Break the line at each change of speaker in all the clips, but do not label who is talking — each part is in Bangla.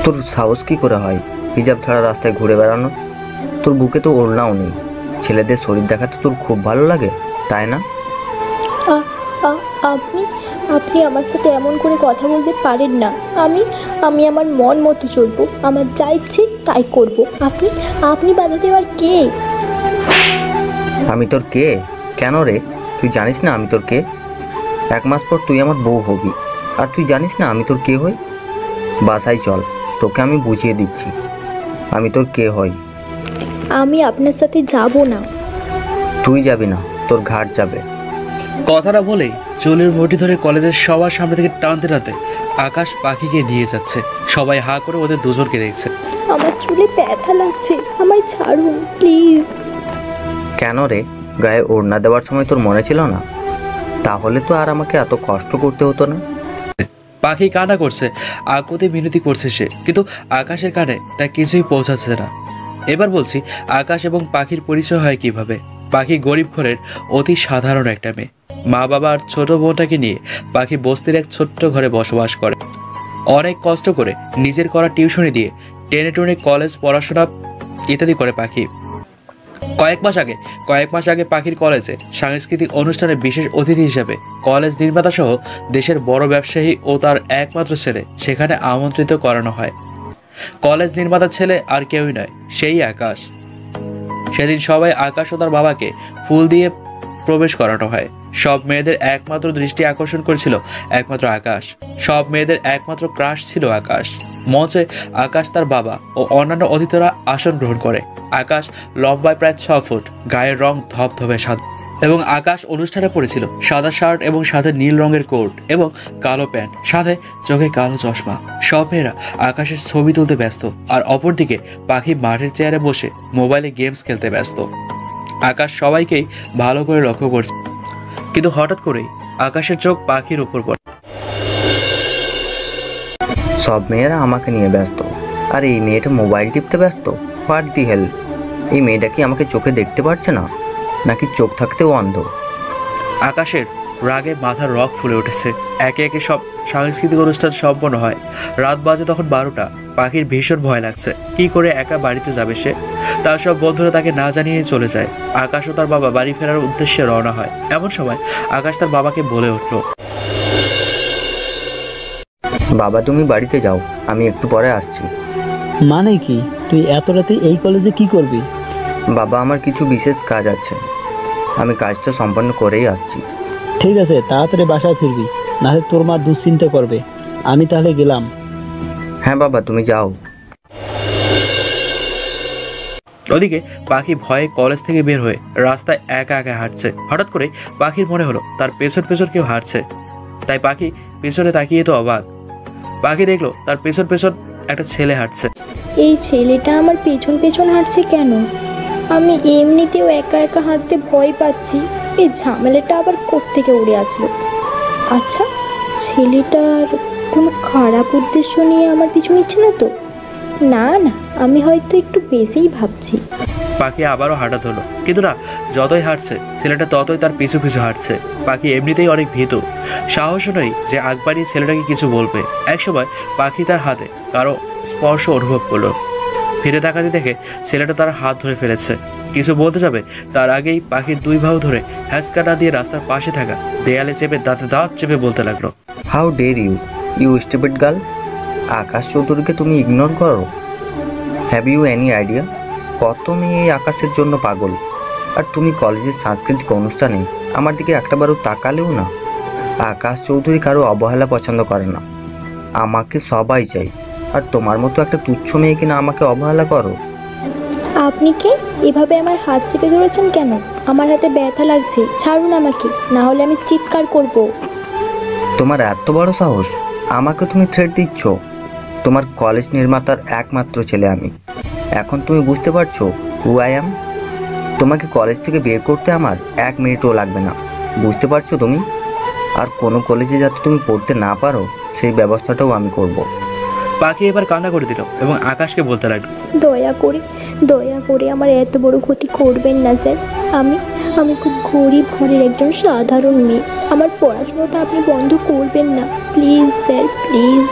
তোর সাহস কি করে হয় হিজাব ছাড়া রাস্তায় ঘুরে বেড়ানো? তোর বুকে তো ওড়নাও নেই। ছেলেদের শরীর দেখাতে তোর খুব ভালো লাগে, তাই না?
আ- আ- আপনি আপনি আমার সাথে এমন করে কথা বলতে পারেন না। আমি আমি আমার মন মতো চলবো, আমার যা ইচ্ছে তাই করব। আপনি আপনি বাধা দেওয়ার কে?
আমি তোর কে? কেন রে? তুই জানিস না আমি তোর কে? 1 মাস পর তুই আমার বউ হবি, আর তুই জানিস না আমি তোর কে হই? বাসায় চল, তোকে আমি বুঝিয়ে দিচ্ছি আমি তোর কে হই।
আমি আপনার সাথে যাব না।
তুই যাবি না, তোর ঘাট যাবে।
কথাটা বলেই চুলের মুঠি ধরে কলেজের সবার সামনে থেকে টানতে টানতে আকাশ পাখিকে নিয়ে যাচ্ছে। সবাই হা করে ওদের দুজনকে দেখছে।
আমার চুলে ব্যথা লাগছে, আমায় ছাড়ুন প্লিজ।
কেন রে? গায়ে ওড়না দেওয়ার সময় তোর মনে ছিল না? তাহলে তো আর আমাকে এত কষ্ট করতে হতো না।
পাখি কান্না করছে, আকুতি মিনতি করছে সে, কিন্তু আকাশের কানে তা কিছুই পৌঁছাচ্ছে না। এবার বলছি, আকাশ এবং পাখির পরিচয় হয় কিভাবে। পাখি গরিব ঘরের অতি সাধারণ একটা মেয়ে। মা বাবা আর ছোট বোনটাকে নিয়ে পাখি বস্তির এক ছোট্ট ঘরে বসবাস করে। অনেক কষ্ট করে নিজের করা টিউশনি দিয়ে টেনে টুনে কলেজ পড়াশোনা ইত্যাদি করে পাখি। কয়েক মাস আগে পাখির কলেজে সাংস্কৃতিক অনুষ্ঠানে বিশেষ অতিথি হিসেবে কলেজ নির্মাতা সহ দেশের বড় ব্যবসায়ী ও তার একমাত্র ছেলে সেখানে আমন্ত্রিত করানো হয়। কলেজ নির্মাতার ছেলে আর কেউই নয়, সেই আকাশ। সেদিন সবাই আকাশ ও তার বাবাকে ফুল দিয়ে প্রবেশ করানো হয়। সব মেয়েদের একমাত্র দৃষ্টি আকর্ষণ করেছিল একমাত্র আকাশ। সব মেয়েদের একমাত্র ক্রাশ ছিল আকাশ। মঞ্চে আকাশ, তার বাবা ও অন্যান্য অতিথিরা আসন গ্রহণ করে। আকাশ লম্বায় প্রায় 6 ফুট, গায়ের রং ধবধবে সাদা, এবং আকাশ অনুষ্ঠানে পরেছিল সাদা শার্ট এবং সাথে নীল রঙের কোট এবং কালো প্যান্ট, সাথে চোখে কালো চশমা। সব মেয়েরা আকাশের ছবি তুলতে ব্যস্ত, আর অপরদিকে পাখি মাঠের চেয়ারে বসে মোবাইলে গেমস খেলতে ব্যস্ত। আকাশ সবাইকেই ভালো করে লক্ষ্য করছে, কিন্তু হঠাৎ করেই আকাশের চোখ পাখির উপর পড়ে।
সব মেয়েরা আমাকে নিয়ে ব্যস্ত, আর এই মেয়েটা মোবাইল টিপতে ব্যস্ত। হোয়াট দি হেল! এই মেয়েটা কি আমাকে চোখে দেখতে পারছে না, নাকি চোখ থাকতেও অন্ধ?
আকাশের রাগে মাথার রগ ফুলে উঠেছে। একে একে সব সাংস্কৃতিক অনুষ্ঠান সম্পন্ন হয়। রাত বাজে তখন 12টা। পাখির ভীষণ ভয় লাগছে। কি করে একা বাড়িতে যাবে সে? তার সব বন্ধুরা তাকে না জানিয়ে চলে যায়। আকাশ ও তার বাবা বাড়ি ফেরার উদ্দেশ্যে রওনা হয়। এমন সময় আকাশ তার বাবাকে বলে উঠল,
বাবা, তুমি বাড়িতে যাও, আমি একটু পরে আসছি।
মানে কি? তুই এত রাতে এই কলেজে কি করবি?
বাবা, আমার কিছু বিশেষ কাজ আছে, আমি কাজটা সম্পন্ন করেই আসছি।
ঠিক আছে, তাড়াতাড়ি বাসায় ফিরবি, নাহলে তোর মা দুশ্চিন্তা করবে। আমি তাহলে গেলাম।
হ্যাঁ বাবা, তুমি যাও।
ওদিকে পাখি ভয়ে কলেজ থেকে বের হয়ে রাস্তায় একা একা হাঁটছে। হঠাৎ করে পাখির মনে হলো তার পেছন পেছন কেউ হাঁটছে। তাই পাখি পেছনে তাকিয়ে তো অবাক। পাখি দেখলো তার পেছন পেছন একটা ছেলে হাঁটছে।
এই ছেলেটা আমার পেছন পেছন হাঁটছে কেন? আমি এমনিতেও একা একা হাঁটতে ভয় পাচ্ছি, এই ঝামেলাটা আবার কোত্থেকে উড়ে আসলো? আচ্ছা, ছেলেটার কোনো খারাপ উদ্দেশ্য নিয়ে আমার পিছু নিচ্ছে না তো? না না, আমি হয়তো একটু বেশিই ভাবছি।
পাখি আবারও হাঁটা ধরলো, কিন্তু না, যতই হাঁটছে ছেলেটা ততই তার পিছু পিছু হাঁটছে। পাখি এমনিতেই অনেক ভীতু, সাহসও নয় যে আগ বাড়িয়ে ছেলেটাকে কিছু বলবে। একসময় পাখি তার হাতে কারো স্পর্শ অনুভব করলো। ফিরে তাকাতে দেখে ছেলেটা তার হাত ধরে ফেলেছে। কিছু বলতে যাবে তার আগেই পাখির 2 বাহু ধরে হ্যাঁচকাটা দিয়ে রাস্তার পাশে থাকা দেয়ালে চেপে দাঁতে দাঁত চেপে বলতে লাগলো,
হাউ ডের ইউ, ইউ স্টুপিড গার্ল! আকাশ চৌধুরীকে তুমি ইগনোর করো? হ্যাভ ইউ এনি আইডিয়া কত মেয়ে এই আকাশের জন্য পাগল? আর তুমি কলেজের সাংস্কৃতিক অনুষ্ঠানে আমার দিকে একটাবারও তাকালেও না। আকাশ চৌধুরী কারো অবহেলা পছন্দ করে না, আমাকে সবাই চাই। আর তোমার মতো একটা তুচ্ছ মেয়ে কিনা আমাকে অবহেলা করো?
আপনি কি এভাবে আমার হাত চেপে ধরেছেন কেন? আমার হাতে ব্যথা লাগছে, ছাড়ুন আমাকে, না হলে আমি চিৎকার করব।
তোমার এত বড় সাহস! আমাকে তুমি থ্রেট দিচ্ছ? তোমার কলেজ নির্মাতার একমাত্র ছেলে আমি। এখন তুমি বুঝতে পারছো হু আই অ্যাম? তোমাকে কলেজ থেকে বের করতে আমার 1 মিনিটও লাগবে না, বুঝতে পারছো তুমি? আর কোনো কলেজে যাতে তুমি পড়তে না পারো সেই ব্যবস্থাটাও আমি করব।
পাখি এবার কান্না করে দিল এবং আকাশকে বলতে লাগলো,
দয়া করে আমার এত বড় ক্ষতি করবেন না স্যার। আমি আমি খুব গরিব ঘরের একজন সাধারণ মেয়ে। আমার পড়াশোনাটা আপনি বন্ধ করবেন না, প্লিজ স্যার, প্লিজ।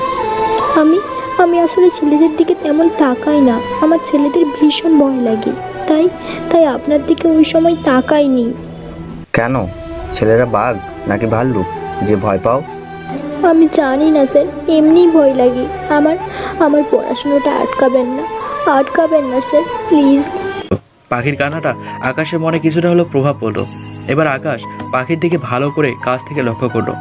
আমি আমি আসলে ছেলেদের দিকে তেমন তাকাই না, আমার ছেলেদের ভীষণ ভয় লাগে, তাই তাই আপনার দিকে ওই সময় তাকাইনি।
কেন? ছেলেরা বাঘ নাকি ভাল্লুক যে ভয় পাও?
আমি জানি না স্যার, এমনিই ভয় লাগে আমার। আমার পড়াশোনাটা আটকাবেন না স্যার, প্লিজ।
পাখির কান্নাটা আকাশের মনে কিছুটা হলেও প্রভাব পড়লো। এবার আকাশ পাখির দিকে ভালো করে কাছ থেকে লক্ষ্য করলো।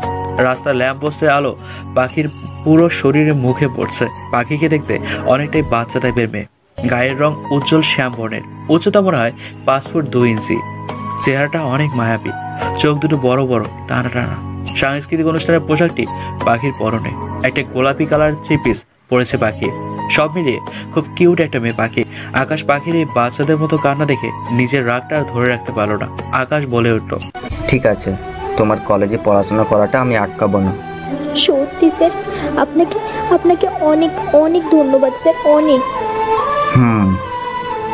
রাস্তার ল্যাম্প পোস্টের আলো পাখির পুরো শরীরে মুখে পড়ছে। পাখিকে দেখতে অনেকটাই বাচ্চা টাইপের মেয়ে, গায়ের রং উজ্জ্বল শ্যাম বর্ণের, উচ্চতা মনে হয় 5 ফুট 2 ইঞ্চি। চেহারাটা অনেক মায়াবী, চোখ দুটো বড় বড় টানা টানা। সাংস্কৃতিক অনুষ্ঠানের পোশাকটি পাখির পরনে, একটা গোলাপি কালার 3 পিস পরেছে পাখি। সব মিলিয়ে খুব কিউট একটা মেয়ে পাখি। আকাশ পাখির এই বাচ্চাদের মতো কান্না দেখে নিজের রাগটা আর ধরে রাখতে পারলো না। আকাশ বলে উঠল,
ঠিক আছে, তোমার কলেজে পড়াশোনা করাটা আমি আটকাবো না।
সত্যি স্যার, আপনাকে অনেক অনেক ধন্যবাদ স্যার, অনেক।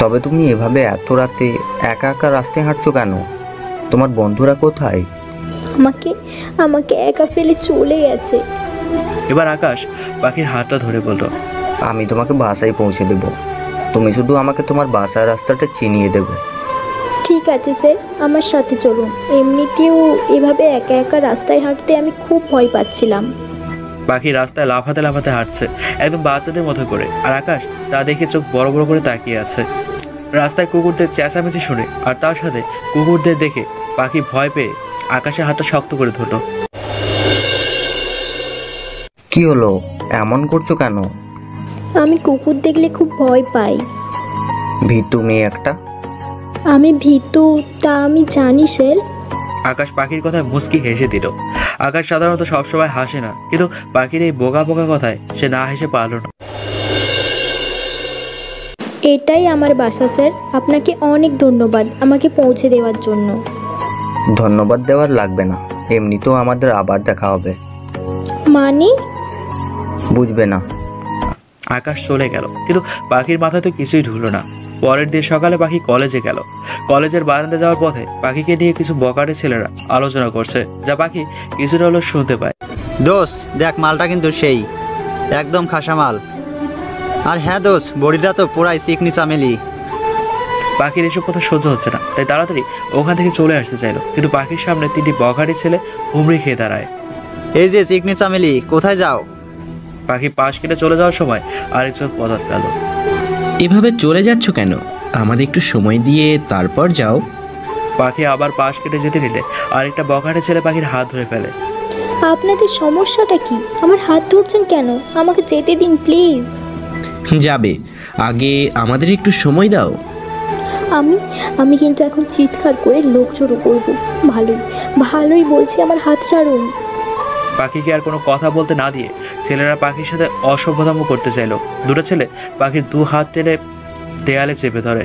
তবে তুমি এভাবে এত রাতে একা একা রাস্তায় হাঁটছো কেন? তোমার বন্ধুরা কোথায়?
আমাকে একা ফেলে চলে গেছে।
এবার আকাশ পাখির হাতটা ধরে বলল,
আমি তোমাকে বাসায় পৌঁছে দেব, তুমি শুধু আমাকে তোমার বাসার রাস্তাটা চিনিয়ে দেবে।
ঠিক আছে স্যার, আমার সাথে চলুন। এমনিতেও এভাবে একা একা রাস্তায় হাঁটতে আমি খুব ভয় পাচ্ছিলাম।
পাখি রাস্তায় লাফাতে লাফাতে হাঁটছে, একদম বাচ্চাদের মতো করে। আর আকাশ তা দেখে চোখ বড় বড় করে তাকিয়ে আছে। রাস্তায় কুকুরদের চেঁচামেচি শুনে আর তার সাথে কুকুরদের দেখে পাখি ভয় পেয়ে আকাশের হাতটা শক্ত করে ধরল।
কি হলো, এমন করছো কেন?
আমি কুকুর দেখলে খুব ভয় পাই।
ভীতু মেয়ে একটা।
আমি ভীতু তা আমি জানি স্যার।
আকাশ পাখির কথায় মুচকি হেসে দিল। আকাশ সাধারণত সবসময় হাসে না, কিন্তু পাখির এই বোকা বোকা কথায় সে না হেসে পারল না।
এটাই আমার বাসা স্যার, আপনাকে অনেক ধন্যবাদ আমাকে পৌঁছে দেওয়ার জন্য।
ধন্যবাদ দেওয়ার লাগবে না, এমনিতেও আমাদের আবার দেখা হবে।
মানে?
বুঝবে না।
আকাশ চলে গেল, কিন্তু পাখির মাথায় তো কিছুই ঢুকলো না। পরের দিন সকালে পাখি কলেজে গেল। কলেজের বারান্দা যাওয়ার পথে পাখিকে নিয়ে কিছু বকাটে ছেলেরা আলোচনা করছে, যা পাখি কিছুটা হলেও শুনতে পায়।
দোস্ত দেখ, মালটা কিন্তু সেই একদম খাসা মাল। আর হ্যাঁ দোস্ত, বডিটা তো পুরাই চিকনি চামেলি।
পাখির এসব কথা সহ্য হচ্ছে না, তাই তাড়াতাড়ি ওখান থেকে চলে আসতে চাইলো, কিন্তু পাখির সামনে 3টি বকাটে ছেলে হুমড়ি খেয়ে দাঁড়ায়।
এই যে চিকনি চামেলি, কোথায় যাও?
পাখি পাশ কেটে চলে যাওয়ার সময় আরেকজন পদার্থ গেল।
এভাবে চলে যাচ্ছ কেন? আমাদের একটু সময় দিয়ে তারপর যাও।
পাখি আবার পাশ কেটে যেতে নিলে আরেকটা বকাটে ছেলে পাখির হাত ধরে ফেলে।
আপনাদের সমস্যাটা কি? আমার হাত ধরছেন কেন? আমাকে যেতে দিন প্লিজ।
যাবে, আগে আমাদের একটু সময় দাও।
আমি কিন্তু এখন চিৎকার করে লোক জড়ো করবো। ভালোই বলছি, আমার হাত ছাড়ুন।
পাখিকে আর কোনো কথা বলতে না দিয়ে ছেলেরা পাখির সাথে অসভ্যতাম করতে চাইলো। দুটো ছেলে পাখির 2 হাত টেনে দেয়ালে চেপে ধরে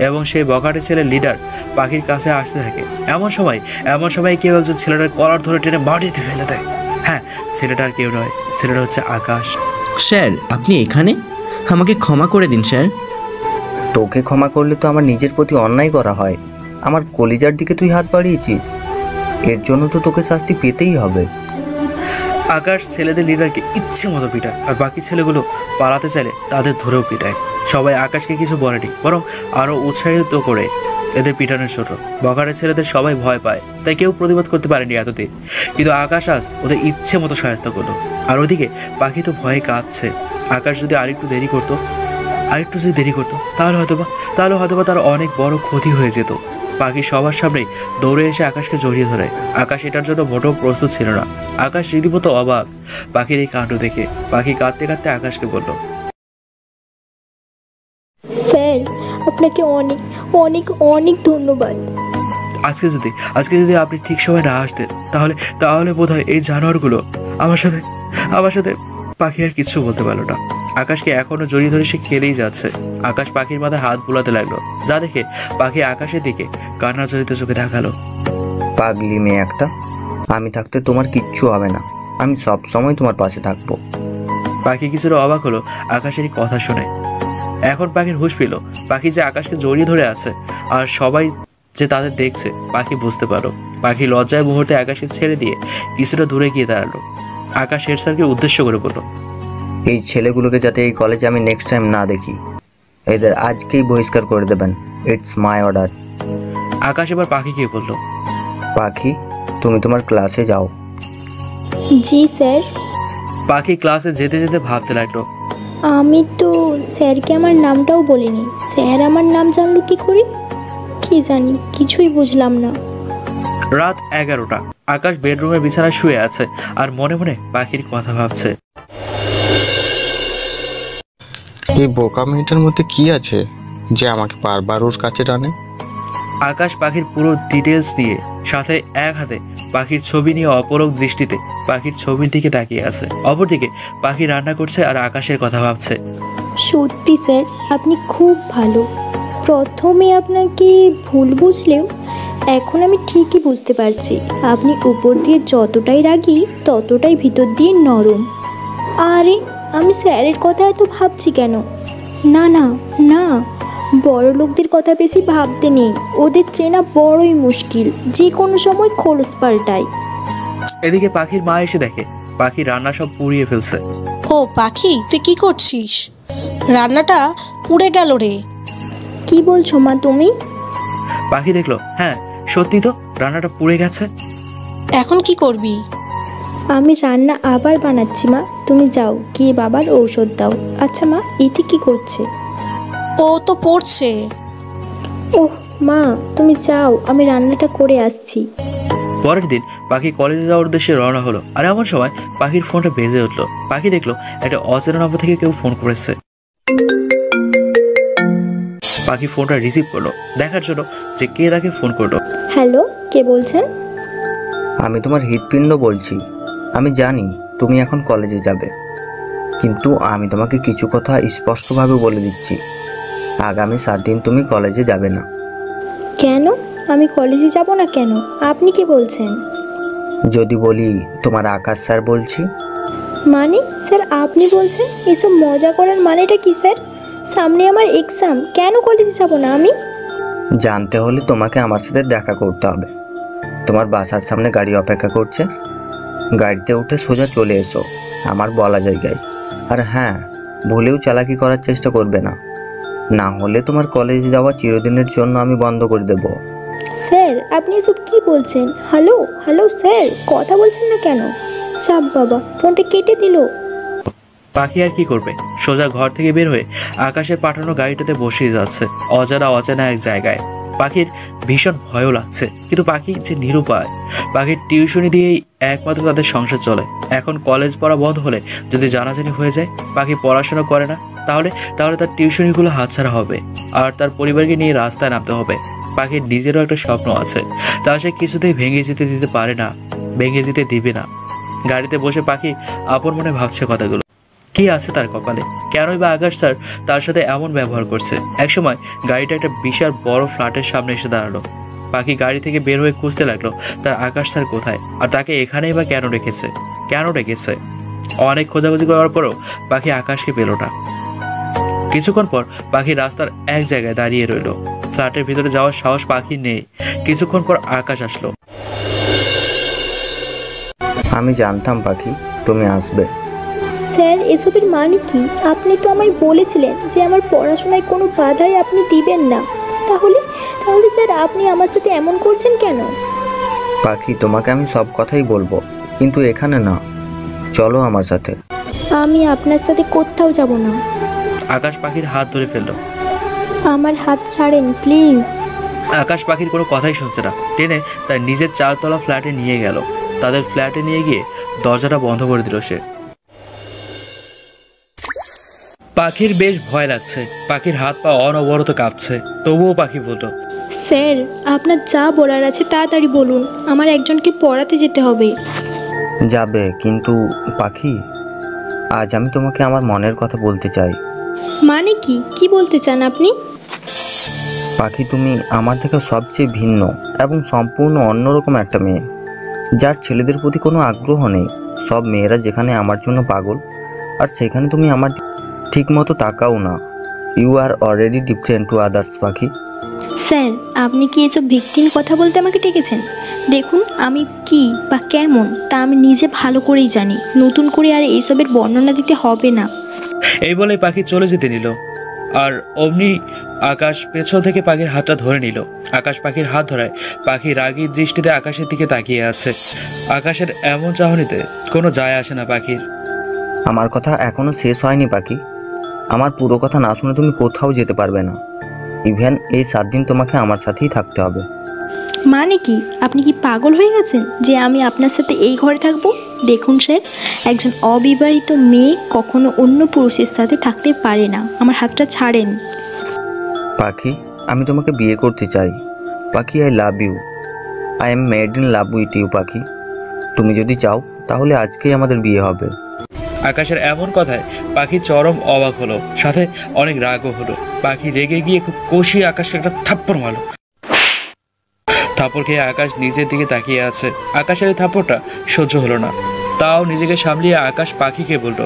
এবং সেই বকাটে ছেলের লিডার পাখির কাছে আসতে থাকে। এমন সময় কেউ একজন ছেলেটার কলার ধরে টেনে মাটিতে ফেলে দেয়। হ্যাঁ, ছেলেটা আর কেউ নয়, ছেলেটা হচ্ছে আকাশ।
স্যার, আপনি এখানে? আমাকে ক্ষমা করে দিন স্যার।
তোকে ক্ষমা করলে তো আমার নিজের প্রতি অন্যায় করা হয়। আমার কলিজার দিকে তুই হাত বাড়িয়েছিস, এর জন্য তো তোকে শাস্তি পেতেই হবে।
আকাশ ছেলেদের লিডারকে ইচ্ছে মতো পিটায়, আর বাকি ছেলেগুলো পালাতে চাইলে তাদের ধরেও পিটায়। সবাই আকাশকে কিছু বলেনি, বরং আরো উৎসাহিত করে এদের পিটানোর জন্য। বকাটে ছেলেদের সবাই ভয় পায়, তাই কেউ প্রতিবাদ করতে পারেনি এতদিন। কিন্তু আকাশ আজ ওদের ইচ্ছে মতো সহায়তা করলো। আর ওদিকে পাখি তো ভয়ে কাঁদছে। আকাশ যদি আরেকটু দেরি করতো, তাহলে হয়তোবা তার অনেক বড় ক্ষতি হয়ে যেত। পাখি সবার সামনেই দৌড়ে এসে আকাশকে জড়িয়ে ধরে। আকাশ এটার জন্য মোটেও প্রস্তুত ছিল না। আকাশ রীতিমতো অবাক পাখির এই কাণ্ড দেখে। পাখি কাঁদতে কাঁদতে আকাশকে বলল,
স্যার, আপনাকে অনেক অনেক অনেক ধন্যবাদ।
আজকে যদি আপনি ঠিক সময় না আসতেন, তাহলে বোধহয় এই জানোয়ারগুলো আমার সাথে। পাখি আর কিছু বলতে পারলো না। আকাশকে এখনো জড়িয়ে ধরে সে খেলেই যাচ্ছে। আকাশ পাখির মাথায় হাত বুলাতে লাগলো, যা দেখে পাখি আকাশের দিকে কান্না জড়িত চোখে তাকালো।
পাগলি মেয়ে একটা, আমি থাকতে তোমার কিচ্ছু হবে না, আমি সব সময় তোমার পাশে থাকবো।
পাখি কিছুটা অবাক হলো আকাশেরই কথা শুনে। এখন পাখির হুঁশ পেল, পাখি যে আকাশকে জড়িয়ে ধরে আছে আর সবাই যে তাদের দেখছে। পাখি বুঝতে পারলো। পাখি লজ্জায় মুহূর্তে আকাশকে ছেড়ে দিয়ে কিছুটা দূরে গিয়ে দাঁড়ালো। আকাশ হেড স্যারকে উদ্দেশ্য করে বলল,
এই ছেলেগুলোকে যাতে এই কলেজে আমি নেক্সট টাইম না দেখি, এদের আজকেই বহিষ্কার করে দেবেন। It's my order.
আকাশ এবার পাখিকে বলল,
পাখি, তুমি তোমার ক্লাসে যাও।
জি স্যার।
পাখি ক্লাসে যেতে যেতে ভাবতে লাগলো,
আমি তো স্যারকে আমার নামটাও বলিনি, স্যার আমার নাম জানলো কি করে? কি জানি, কিছুই বুঝলাম না।
রাত 11টা। আকাশ বেডরুমের বিছানায় শুয়ে আছে আর মনে মনে পাখির কথা ভাবছে।
এই বোকা মেয়েটার মধ্যে কি আছে যে আমাকে বারবার ওর কাছে টানে?
আকাশ পাখির পুরো ডিটেলস নিয়ে, সাথে এক হাতে পাখির ছবি নিয়ে অপলক দৃষ্টিতে পাখির ছবির দিকে তাকিয়ে আছে। অপরদিকে পাখি রান্না করছে আর আকাশের কথা ভাবছে।
সত্যি স্যার, আপনি খুব ভালো। প্রথমে আপনাকে ভুল বুঝলেও এখন আমি ঠিকই বুঝতে পারছি, আপনি উপর দিয়ে যতটাই রাগী ততটাই ভিতর দিয়ে নরম। আরে আমি স্যারের কথা এত ভাবছি কেন? না না না, বড় লোকদের কথা বেশি ভাবতে নেই, ওদের চেনা বড়ই মুশকিল, যে কোনো সময় খোলস পাল্টায়।
এদিকে পাখির মা এসে দেখে পাখি রান্না সব পুড়িয়ে ফেলছে।
ও পাখি, তুই কি করছিস? রান্নাটা পুড়ে গেল রে।
কি বলছো মা তুমি?
পাখি দেখলো, হ্যাঁ সত্যি তো, রান্নাটা পুড়ে গেছে।
এখন কি করবি?
আমি রান্না আবার বানাচ্ছি মা, তুমি যাও গিয়ে বাবার ঔষধ দাও। আচ্ছা মা, এটি কি করছে?
ও তো পড়ছে।
ওহ মা, তুমি যাও, আমি রান্নাটা করে আসছি।
পরের দিন পাখি কলেজে যাওয়ার উদ্দেশ্যে রওনা হলো। আর এমন সময় পাখির ফোনটা বেজে উঠলো। পাখি দেখলো একটা অচেনা নম্বর থেকে কেউ ফোন করেছে। পাখি ফোনটা রিসিভ করলো, দেখার জন্য যে কে তাকে ফোন করলো।
হ্যালো, কে বলছেন?
আমি তোমার হৃৎপিণ্ড বলছি। আমি জানি তুমি এখন কলেজে যাবে, কিন্তু আমি তোমাকে কিছু কথা স্পষ্টভাবে বলে দিচ্ছি, আগামী 7 দিন তুমি কলেজে যাবে না।
কেন? আমি কলেজে যাব না কেন? আপনি কি বলছেন?
যদি বলি তোমার আকাশ স্যার বলছি।
মানে স্যার আপনি বলছেন? এসব মজা করার মানেটা কি স্যার? সামনে আমার এক্সাম, কেন কলেজে যাব না আমি?
জানতে হলে তোমাকে আমার সাথে দেখা করতে হবে। তোমার বাসার সামনে গাড়ি অপেক্ষা করছে, গাড়িতে উঠে সোজা চলে এসো আমার বলা জায়গায়। আর হ্যাঁ, ভুলেও চালাকি করার চেষ্টা করবে না, না হলে তোমার কলেজে যাওয়া চিরদিনের জন্য আমি বন্ধ করে দেব।
স্যার আপনি এসব কি বলছেন? হ্যালো হ্যালো স্যার, কথা বলছেন না কেন? চাপ বাবা, ফোনটা কেটে দিল।
পাখি আর কি করবে, সোজা ঘর থেকে বের হয়ে আকাশের পাঠানো গাড়িটাতে বসে যাচ্ছে অজানা এক জায়গায়। পাখির ভীষণ ভয়ও লাগছে, কিন্তু পাখি যে নিরুপায়। পাখির টিউশনি দিয়েই একমাত্র তাদের সংসার চলে। এখন কলেজ পড়া বন্ধ হলে যদি জানাজানি হয়ে যায়, পাখি পড়াশোনা করে না, তাহলে তার টিউশনিগুলো হাতছাড়া হবে আর তার পরিবারকে নিয়ে রাস্তায় নামতে হবে। পাখির নিজেরও একটা স্বপ্ন আছে, তা সে কিছুতেই ভেঙে যেতে দিতে পারে না, ভেঙে যেতে দিবে না। গাড়িতে বসে পাখি আপন মনে ভাবছে কথাগুলো। কি আছে তার কপালে? কেনই বা আকাশ স্যার তার সাথে এমন ব্যবহার করছে? একসময় গাড়িটা একটা বিশাল বড় ফ্ল্যাটের সামনে এসে দাঁড়ালো। পাখি গাড়ি থেকে বের হয়ে খুঁজতে লাগলো তার আকাশ স্যার কোথায়, আর তাকে এখানেই বা কেন রেখেছে। অনেক খোঁজাখুঁজি করার পরেও পাখি আকাশকে পেল না। কিছুক্ষণ পর পাখি রাস্তার এক জায়গায় দাঁড়িয়ে রইল। ফ্ল্যাটের ভিতরে যাওয়ার সাহস পাখির নেই। কিছুক্ষণ পর আকাশ আসলো।
আমি জানতাম পাখি তুমি আসবে।
স্যার এসবের মানে কি? আপনি তো আমায় বলেছিলেন যে আমার পড়াশোনায় কোনো বাধাই আপনি দিবেন না, তাহলে স্যার আপনি আমার সাথে এমন করছেন কেন?
পাখি, তোমাকে আমি সব কথাই বলবো, কিন্তু এখানে না, চলো আমার সাথে।
আমি আপনার সাথে কোথাও যাব না।
আকাশ পাখির হাত ধরে ফেললো।
আমার হাত ছাড়েন প্লিজ।
আকাশ পাখির কোনো কথাই শুনছে না, টেনে তার নিজের 4তলা ফ্ল্যাটে নিয়ে গেল। তাদের ফ্ল্যাটে নিয়ে গিয়ে দরজাটা বন্ধ করে দিল সে। পাখির বেশ ভয় লাগছে, পাখির হাত পা অনবরত কাঁপছে, তবুও পাখি বলল,
স্যার আপনার যা বলার আছে তাড়াতাড়ি বলুন, আমার একজনকে পড়াতে যেতে হবে।
যাবে, কিন্তু পাখি আজ আমি তোমাকে আমার মনের কথা বলতে চাই।
মানে কি বলতে চান আপনি?
পাখি, তুমি আমার থেকে সবচেয়ে ভিন্ন এবং সম্পূর্ণ অন্যরকম একটা মেয়ে, যার ছেলেদের প্রতি কোনো আগ্রহ নেই। সব মেয়েরা যেখানে আমার জন্য পাগল, আর সেখানে তুমি আমার ঠিক মতো তাকাও না। You are already different to others Pakhi.
Sir আপনি কি এসব ভিকটিম কথা বলতে আমাকে ডেকেছেন? দেখুন আমি কি বা কেমন তা আমি নিজে ভালো করেই জানি, নতুন করে আর এইসবের বর্ণনা দিতে হবে না।
এই বলে পাখি চলে যেতে নিল, আর অমনি আকাশ পেছন থেকে পাখির হাতটা ধরে নিল। আকাশ পাখির হাত ধরায় পাখি রাগী দৃষ্টিতে আকাশের দিকে তাকিয়ে আছে। আকাশের এমন চাহনিতে কোনো যায় আসে না পাখির।
আমার কথা এখনো শেষ হয়নি পাখি। আমার পুরো কথা না শুনে তুমি কোথাও যেতে পারবে না। ইভেন এই 7 দিন তোমাকে আমার সাথেই থাকতে হবে।
মানে কি, আপনি কি পাগল হয়ে গেছেন যে আমি আপনার সাথে এই ঘরে থাকবো? দেখুন স্যার, একজন অবিবাহিত মেয়ে কখনো অন্য পুরুষের সাথে থাকতে পারে না। আমার হাতটা ছাড়েন।
পাখি, আমি তোমাকে বিয়ে করতে চাই। Pakhi, I love you. I am mad in love with you Pakhi. তুমি যদি চাও তাহলে আজকেই আমাদের বিয়ে হবে।
আকাশের এমন কথায় পাখি চরম অবাক হলো, সাথে অনেক রাগও হলো। পাখি রেগে গিয়ে খুব কষিয়ে আকাশকে একটা থাপ্পড় মারলো। থাপ্পড় খেয়ে আকাশ নিজের দিকে তাকিয়ে আছে। আকাশের এই থাপ্পড়টা সহ্য হলো না, তাও নিজেকে সামলিয়ে আকাশ পাখিকে বলল,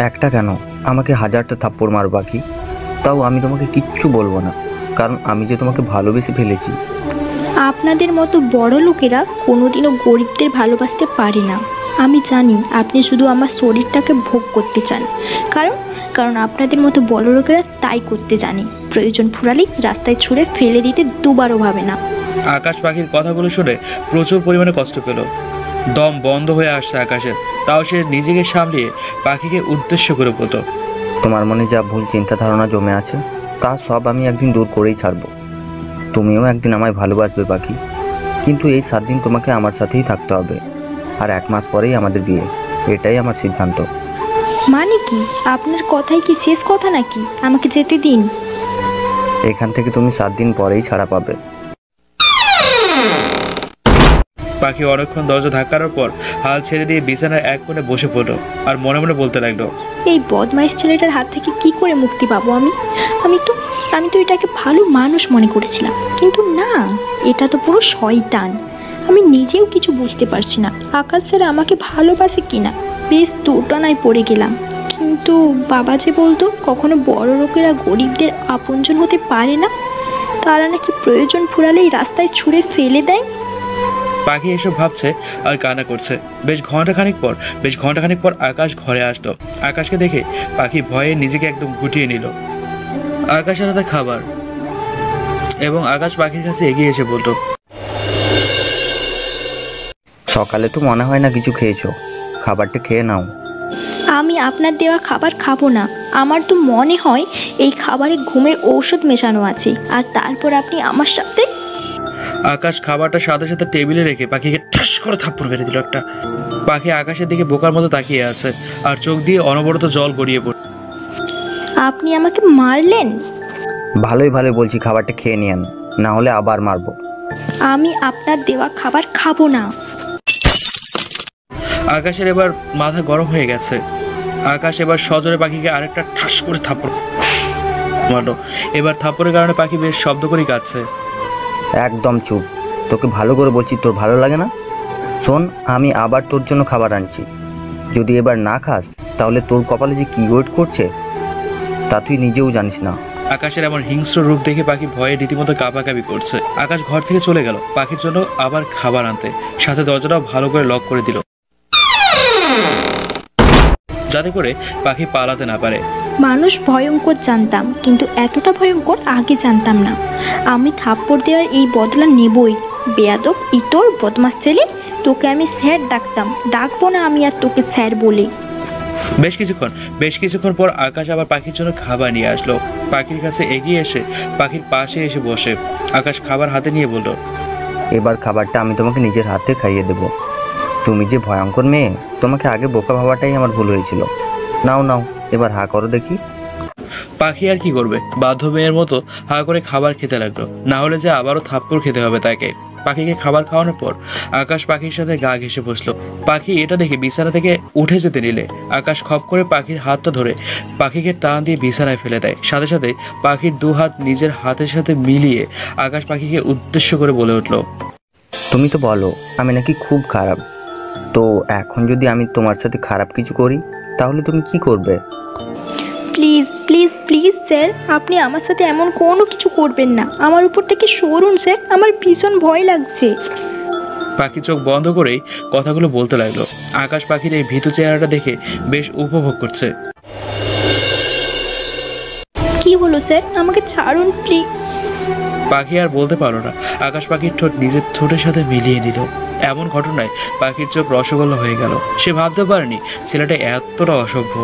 একটা কেন, আমাকে 1000টা থাপ্পড় মারো পাখি, তাও আমি তোমাকে কিচ্ছু বলবো না, কারণ আমি যে তোমাকে ভালোবেসে ফেলেছি।
আপনাদের মতো বড় লোকেরা কোনোদিনও গরিবদের ভালোবাসতে পারে না। আমি জানি আপনি শুধু আমার শরীরটাকে ভোগ করতে চান, কারণ কারণ আপনাদের মতো বড় লোকেরা তাই করতে জানে। প্রয়োজন ফুরালেই রাস্তায় ছুঁড়ে ফেলে দিতে দুবারও ভাবে না।
আকাশ পাখির কথাগুলো শুনে প্রচুর পরিমাণে কষ্ট পেল। দম বন্ধ হয়ে আসছে আকাশের, তাও সে নিজেকে সামলিয়ে পাখিকে উদ্দেশ্য করে বলল,
তোমার মনে যা ভুল চিন্তা ধারণা জমে আছে তা সব আমি একদিন দূর করেই ছাড়বো। তুমিও একদিন আমায় ভালোবাসবে পাখি, কিন্তু এই 7 দিন তোমাকে আমার সাথেই থাকতে হবে। আর 1 মাস পরেই আমাদের বিয়ে, এটাই আমার সিদ্ধান্ত।
মানে কি, আপনার কথাই কি শেষ কথা নাকি? আমাকে যেতে দিন।
এখান থেকে তুমি 7 দিন পরেই ছাড়া পাবে।
পাখি অনেকক্ষণ দরজা ধাক্কানোর পর হাল ছেড়ে দিয়ে বিছানার এক কোণে বসে পড়ল, আর মনে মনে বলতে লাগলো,
এই বদমাইশ ছেলেটার হাত থেকে কি করে মুক্তি পাবো আমি? আমি তো এটাকে ভালো মানুষ মনে করেছিলাম, কিন্তু না, এটা তো পুরো শয়তান। আমি নিজেও কিছু বুঝতে পারছি না আকাশ স্যার আমাকে ভালোবাসে কিনা। বেশ দোটানায় পড়ে গেলাম। কিন্তু বাবা যে বলতো কখনো বড় লোকেরা গরিবদের আপনজন হতে পারে না, তারা নাকি প্রয়োজন ফুরালেই রাস্তায় ছুঁড়ে ফেলে দেয়।
পাখি এসব ভাবছে আর কান্না করছে। বেশ ঘন্টাখানিক পর আকাশ ঘরে আসলো। আকাশকে দেখে পাখি ভয়ে নিজেকে একদম গুটিয়ে নিল। আকাশের হাতে খাবার, এবং আকাশ পাখির কাছে এগিয়ে এসে বলল,
সকালে তো মনে হয় না কিছু খেয়েছো, খাবারটা খেয়ে নাও।
আমি আপনার দেওয়া খাবার খাবো না। আমার তো মনে হয় এই খাবারে ঘুমের ঔষধ মেশানো আছে, আর তারপর আপনি আমার সাথে।
আকাশ খাবারটা সাথে সাথে টেবিলে রেখে পাখিকে ঠাস করে থাপ্পড় মেরে দিল একটা। পাখি আকাশের দিকে বোকার মতো তাকিয়ে আছে, আর চোখ দিয়ে অনবরত জল গড়িয়ে পড়ে।
আপনি আমাকে মারলেন?
ভালোই বলছি, খাবারটা খেয়ে নিয়েন, না হলে আবার মারবো।
আমি আপনার দেওয়া খাবার খাবো না।
আকাশের এবার মাথা গরম হয়ে গেছে। আকাশ এবার সজোরে পাখিকে আরেকটা ঠাস করে থাপ্পড় মারলো। এবার থাপ্পড়ের কারণে পাখি বেশ শব্দ করে কাঁদছে।
একদম চুপ, তোকে ভালো করে বলছি, তোর ভালো লাগে না? শোন, আমি আবার তোর জন্য খাবার আনছি। যদি এবার না খাস তাহলে তোর কপালে যে কি ওয়েট করছে তা তুই নিজেও জানিস না।
আকাশের এমন হিংস্র রূপ দেখে পাখি ভয়ে রীতিমতো কাঁপাকাঁপি করছে। আকাশ ঘর থেকে চলে গেল পাখির জন্য আবার খাবার আনতে, সাথে দরজাটাও ভালো করে লক করে দিল, যাতে করে পাখি পালাতে না পারে।
মানুষ ভয়ঙ্কর জানতাম, কিন্তু এতটা ভয়ঙ্কর আগে জানতাম না। আমি থাপ্পড় দেওয়ার এই বদলা নেবই। বেয়াদব, ইতর, বদমাস ছেলে, তোকে আমি স্যার ডাকতাম, ডাকবো না আমি আর তোকে স্যার বলে।
বেশ কিছুক্ষণ পর আকাশ আবার পাখির জন্য খাবার নিয়ে আসলো। পাখির কাছে এগিয়ে এসে পাখির পাশে এসে বসে আকাশ খাবার হাতে নিয়ে বলল,
এবার খাবারটা আমি তোমাকে নিজের হাতে খাইয়ে দেব। তুমি যে ভয়ঙ্কর মেয়ে, তোমাকে আগে বোকা ভাবাটাই আমার ভুল হয়েছিল। নাও এবার হা করো দেখি।
পাখি আর কি করবে, বাধ্য মেয়ের মতো হা করে খাবার খেতে লাগলো, না হলে যে আবারও থাপ্পড় খেতে হবে তাকে। পাখিকে খাবার খাওয়ানোর পর আকাশ পাখির সাথে গা ঘেঁষে বসলো। পাখি এটা দেখে বিছানা থেকে উঠে যেতে নিলে আকাশ খপ করে পাখির হাতটা ধরে পাখিকে টান দিয়ে বিছানায় ফেলে দেয়। সাথে সাথে পাখির 2 হাত নিজের হাতের সাথে মিলিয়ে আকাশ পাখিকে উদ্দেশ্য করে বলে উঠল,
তুমি তো বলো আমি নাকি খুব খারাপ, তো এখন যদি আমি তোমার সাথে খারাপ কিছু করি তাহলে তুমি কি করবে?
প্লিজ প্লিজ প্লিজ স্যার, আপনি আমার সাথে এমন কোনো কিছু করবেন না। আমার উপর থেকে সরুন স্যার, আমার ভীষণ ভয় লাগছে।
পাখি চোখ বন্ধ করেই কথাগুলো বলতে লাগলো। আকাশ পাখির এই ভীতু চেহারাটা দেখে বেশ উপভোগ করছে।
কি হলো স্যার, আমাকে ছাড়ুন প্লিজ।
পাখি আর বলতে পারলো না। আকাশ পাখির ঠোঁট নিজের ঠোঁটের সাথে মিলিয়ে নিল। এমন ঘটনায় পাখির চোখ রসগোল্লা হয়ে গেল। সে ভাবতে পারেনি ছেলেটা এতটা অসভ্য।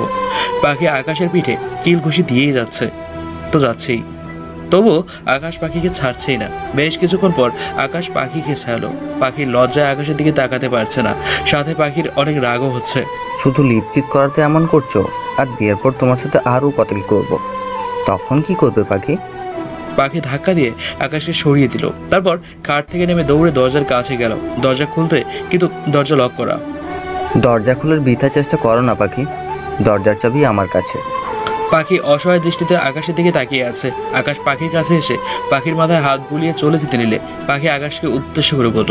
পাখি আকাশের পিঠে কিল ঘুষি দিয়েই যাচ্ছে, তো যাচ্ছেই, তবুও আকাশ পাখিকে ছাড়ছেই না। বেশ কিছুক্ষণ পর আকাশ পাখিকে ছাড়লো। পাখির লজ্জায় আকাশের দিকে তাকাতে পারছে না, সাথে পাখির অনেক রাগও হচ্ছে।
শুধু লিপকিস করাতে এমন করছো, আর বিয়ের পর তোমার সাথে আরও কত কি করবো, তখন কি করবে পাখি?
পাখি ধাক্কা দিয়ে আকাশকে সরিয়ে দিল। তারপর খাট থেকে নেমে দৌড়ে দরজার কাছে গেল। দরজা খুলতে কিন্তু দরজা লক করা।
দরজা খোলার বৃথা চেষ্টা করো না পাখি, দরজার চাবি আমার কাছে।
পাখি অসহায় দৃষ্টিতে আকাশের দিকে তাকিয়ে আছে। আকাশ পাখির কাছে এসে পাখির মাথায় হাত বুলিয়ে চলে যেতে নিলে পাখি আকাশকে উদ্দেশ্য করে বলল,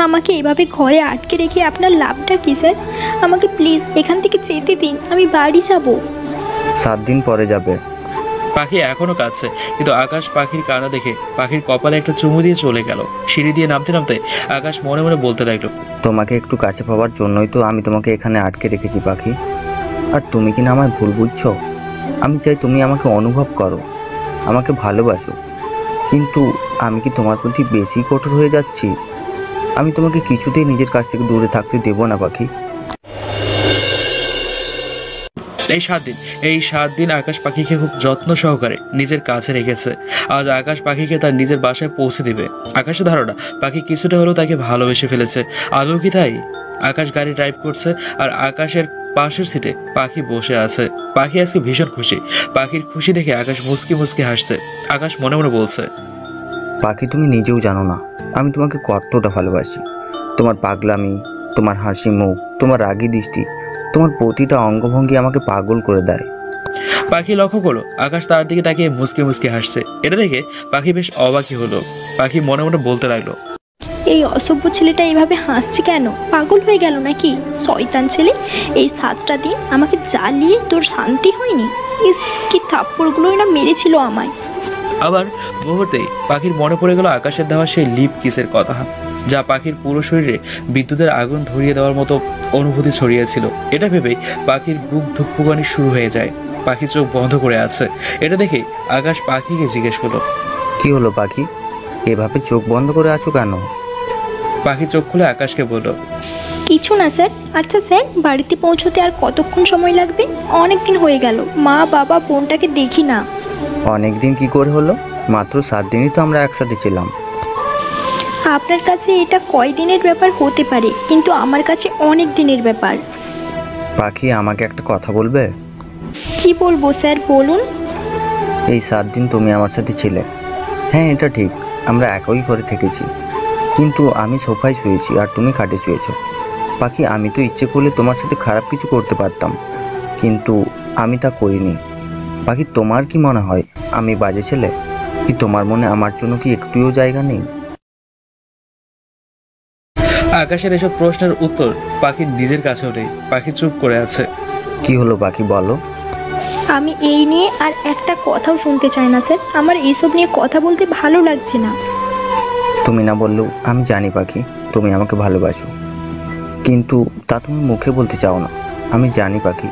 আমাকে এভাবে ঘরে আটকে রেখে আপনার লাভটা কি স্যার? আমাকে প্লিজ এখান থেকে যেতে দিন, আমি বাড়ি যাব।
7 দিন পরে যাবে।
পাখি এখনো কাঁদছে, কিন্তু আকাশ পাখির কান্না দেখে পাখির কপালে একটা চুমু দিয়ে চলে গেল। সিঁড়ি দিয়ে নামতে নামতে আকাশ মনে মনে বলতে লাগলো,
তোমাকে একটু কাছে পাওয়ার জন্যই তো আমি তোমাকে এখানে আটকে রেখেছি পাখি। আর তুমি কি না আমায় ভুল বুঝছো? আমি চাই তুমি আমাকে অনুভব করো, আমাকে ভালোবাসো। কিন্তু আমি কি তোমার প্রতি বেশি কঠোর হয়ে যাচ্ছি? আমি তোমাকে কিছুতেই নিজের কাছ থেকে দূরে থাকতে দেবো না পাখি।
এই 7 দিন আকাশ পাখিকে খুব যত্ন সহকারে নিজের কাছে রেখেছে। আজ আকাশ পাখিকে তার নিজের বাসায় পৌঁছে দিবে। আকাশের ধারণা পাখি কিছুটা হলেও তাকে ভালোবেসে ফেলেছে। আদৌ কি তাই? আকাশ গাড়ি ড্রাইভ করছে আর আকাশের পাশের সিটে পাখি বসে আছে। পাখি আজকে ভীষণ খুশি। পাখির খুশি দেখে আকাশ মুচকি মুচকি হাসছে। আকাশ মনে মনে বলছে,
পাখি তুমি নিজেও জানো না আমি তোমাকে কতটা ভালোবাসি। তোমার পাগলামি, তোমার হাসি মুখ, তোমার রাগী দৃষ্টি, তোমার প্রতিটা অঙ্গভঙ্গি আমাকে পাগল করে দেয়।
পাখি লক্ষ্য করলো আকাশ তার দিকে তাকিয়ে মুচকি মুচকি হাসছে। এটা দেখে পাখি বেশ অবাকই হলো। পাখি মনে মনে বলতে লাগলো,
এই অসভ্য ছেলেটা এইভাবে হাসছে কেন? পাগল হয়ে গেল নাকি? শয়তান ছেলে, এই 7টা দিন আমাকে জ্বালিয়ে তোর শান্তি হয়নি? ইস, কি থাপ্পড়গুলোই না মেরেছিল আমায়।
আবার মুহূর্তেই পাখির মনে পড়ে গেল আকাশের দেওয়া সেই লিপ কিসের কথা, যা পাখির পুরো শরীরে বিদ্যুতের আগুন ধরিয়ে দেওয়ার মতো অনুভূতি ছড়িয়েছিল। এটা ভেবেই পাখির বুক ধুকপুকানি শুরু হয়ে যায়। পাখি চোখ বন্ধ করে আছে। এটা দেখেই আকাশ পাখিকে জিজ্ঞেস করলো,
কি হলো পাখি, এভাবে চোখ বন্ধ করে আছো কেন?
পাখি চোখ খুলে আকাশকে বলল,
কিছু না স্যার। আচ্ছা স্যার, বাড়িতে পৌঁছতে আর কতক্ষণ সময় লাগবে? অনেক দিন হয়ে গেল মা বাবা বোনটাকে দেখি না।
অনেক দিন কি করে হলো? মাত্র 7 দিনই তো আমরা একসাথে ছিলাম।
আপনার কাছে এটা কয় দিনের ব্যাপার হতে পারে, কিন্তু আমার কাছে অনেক দিনের ব্যাপার।
পাখি আমাকে একটা কথা বলবে?
কি বলবো স্যার, বলুন।
এই 7 দিন তুমি আমার সাথে ছিলে। হ্যাঁ এটা ঠিক, আমরা একই ঘরে থেকেছি, কিন্তু আমি সোফায় শুয়েছি আর তুমি খাটে শুয়েছো। পাখি আমি তো ইচ্ছে করলে তোমার সাথে খারাপ কিছু করতে পারতাম, কিন্তু আমি তা করিনি। পাখি তোমার কি মনে হয় আমি বাজে ছেলে? কি তোমার মনে আমার জন্য কি একটুও জায়গা নেই?
আকাশের এসব প্রশ্নের উত্তর পাখির নিজের কাছেও নেই। পাখি চুপ করে আছে।
কি হলো পাখি, বলো।
আমি এই নিয়ে আর একটা কথাও শুনতে চাই না স্যার। আমার এইসব নিয়ে কথা বলতে ভালো লাগছে না।
তুমি না বললেও আমি জানি পাখি তুমি আমাকে ভালোবাসো, কিন্তু তা তুমি মুখে বলতে চাও না। আমি জানি পাখি,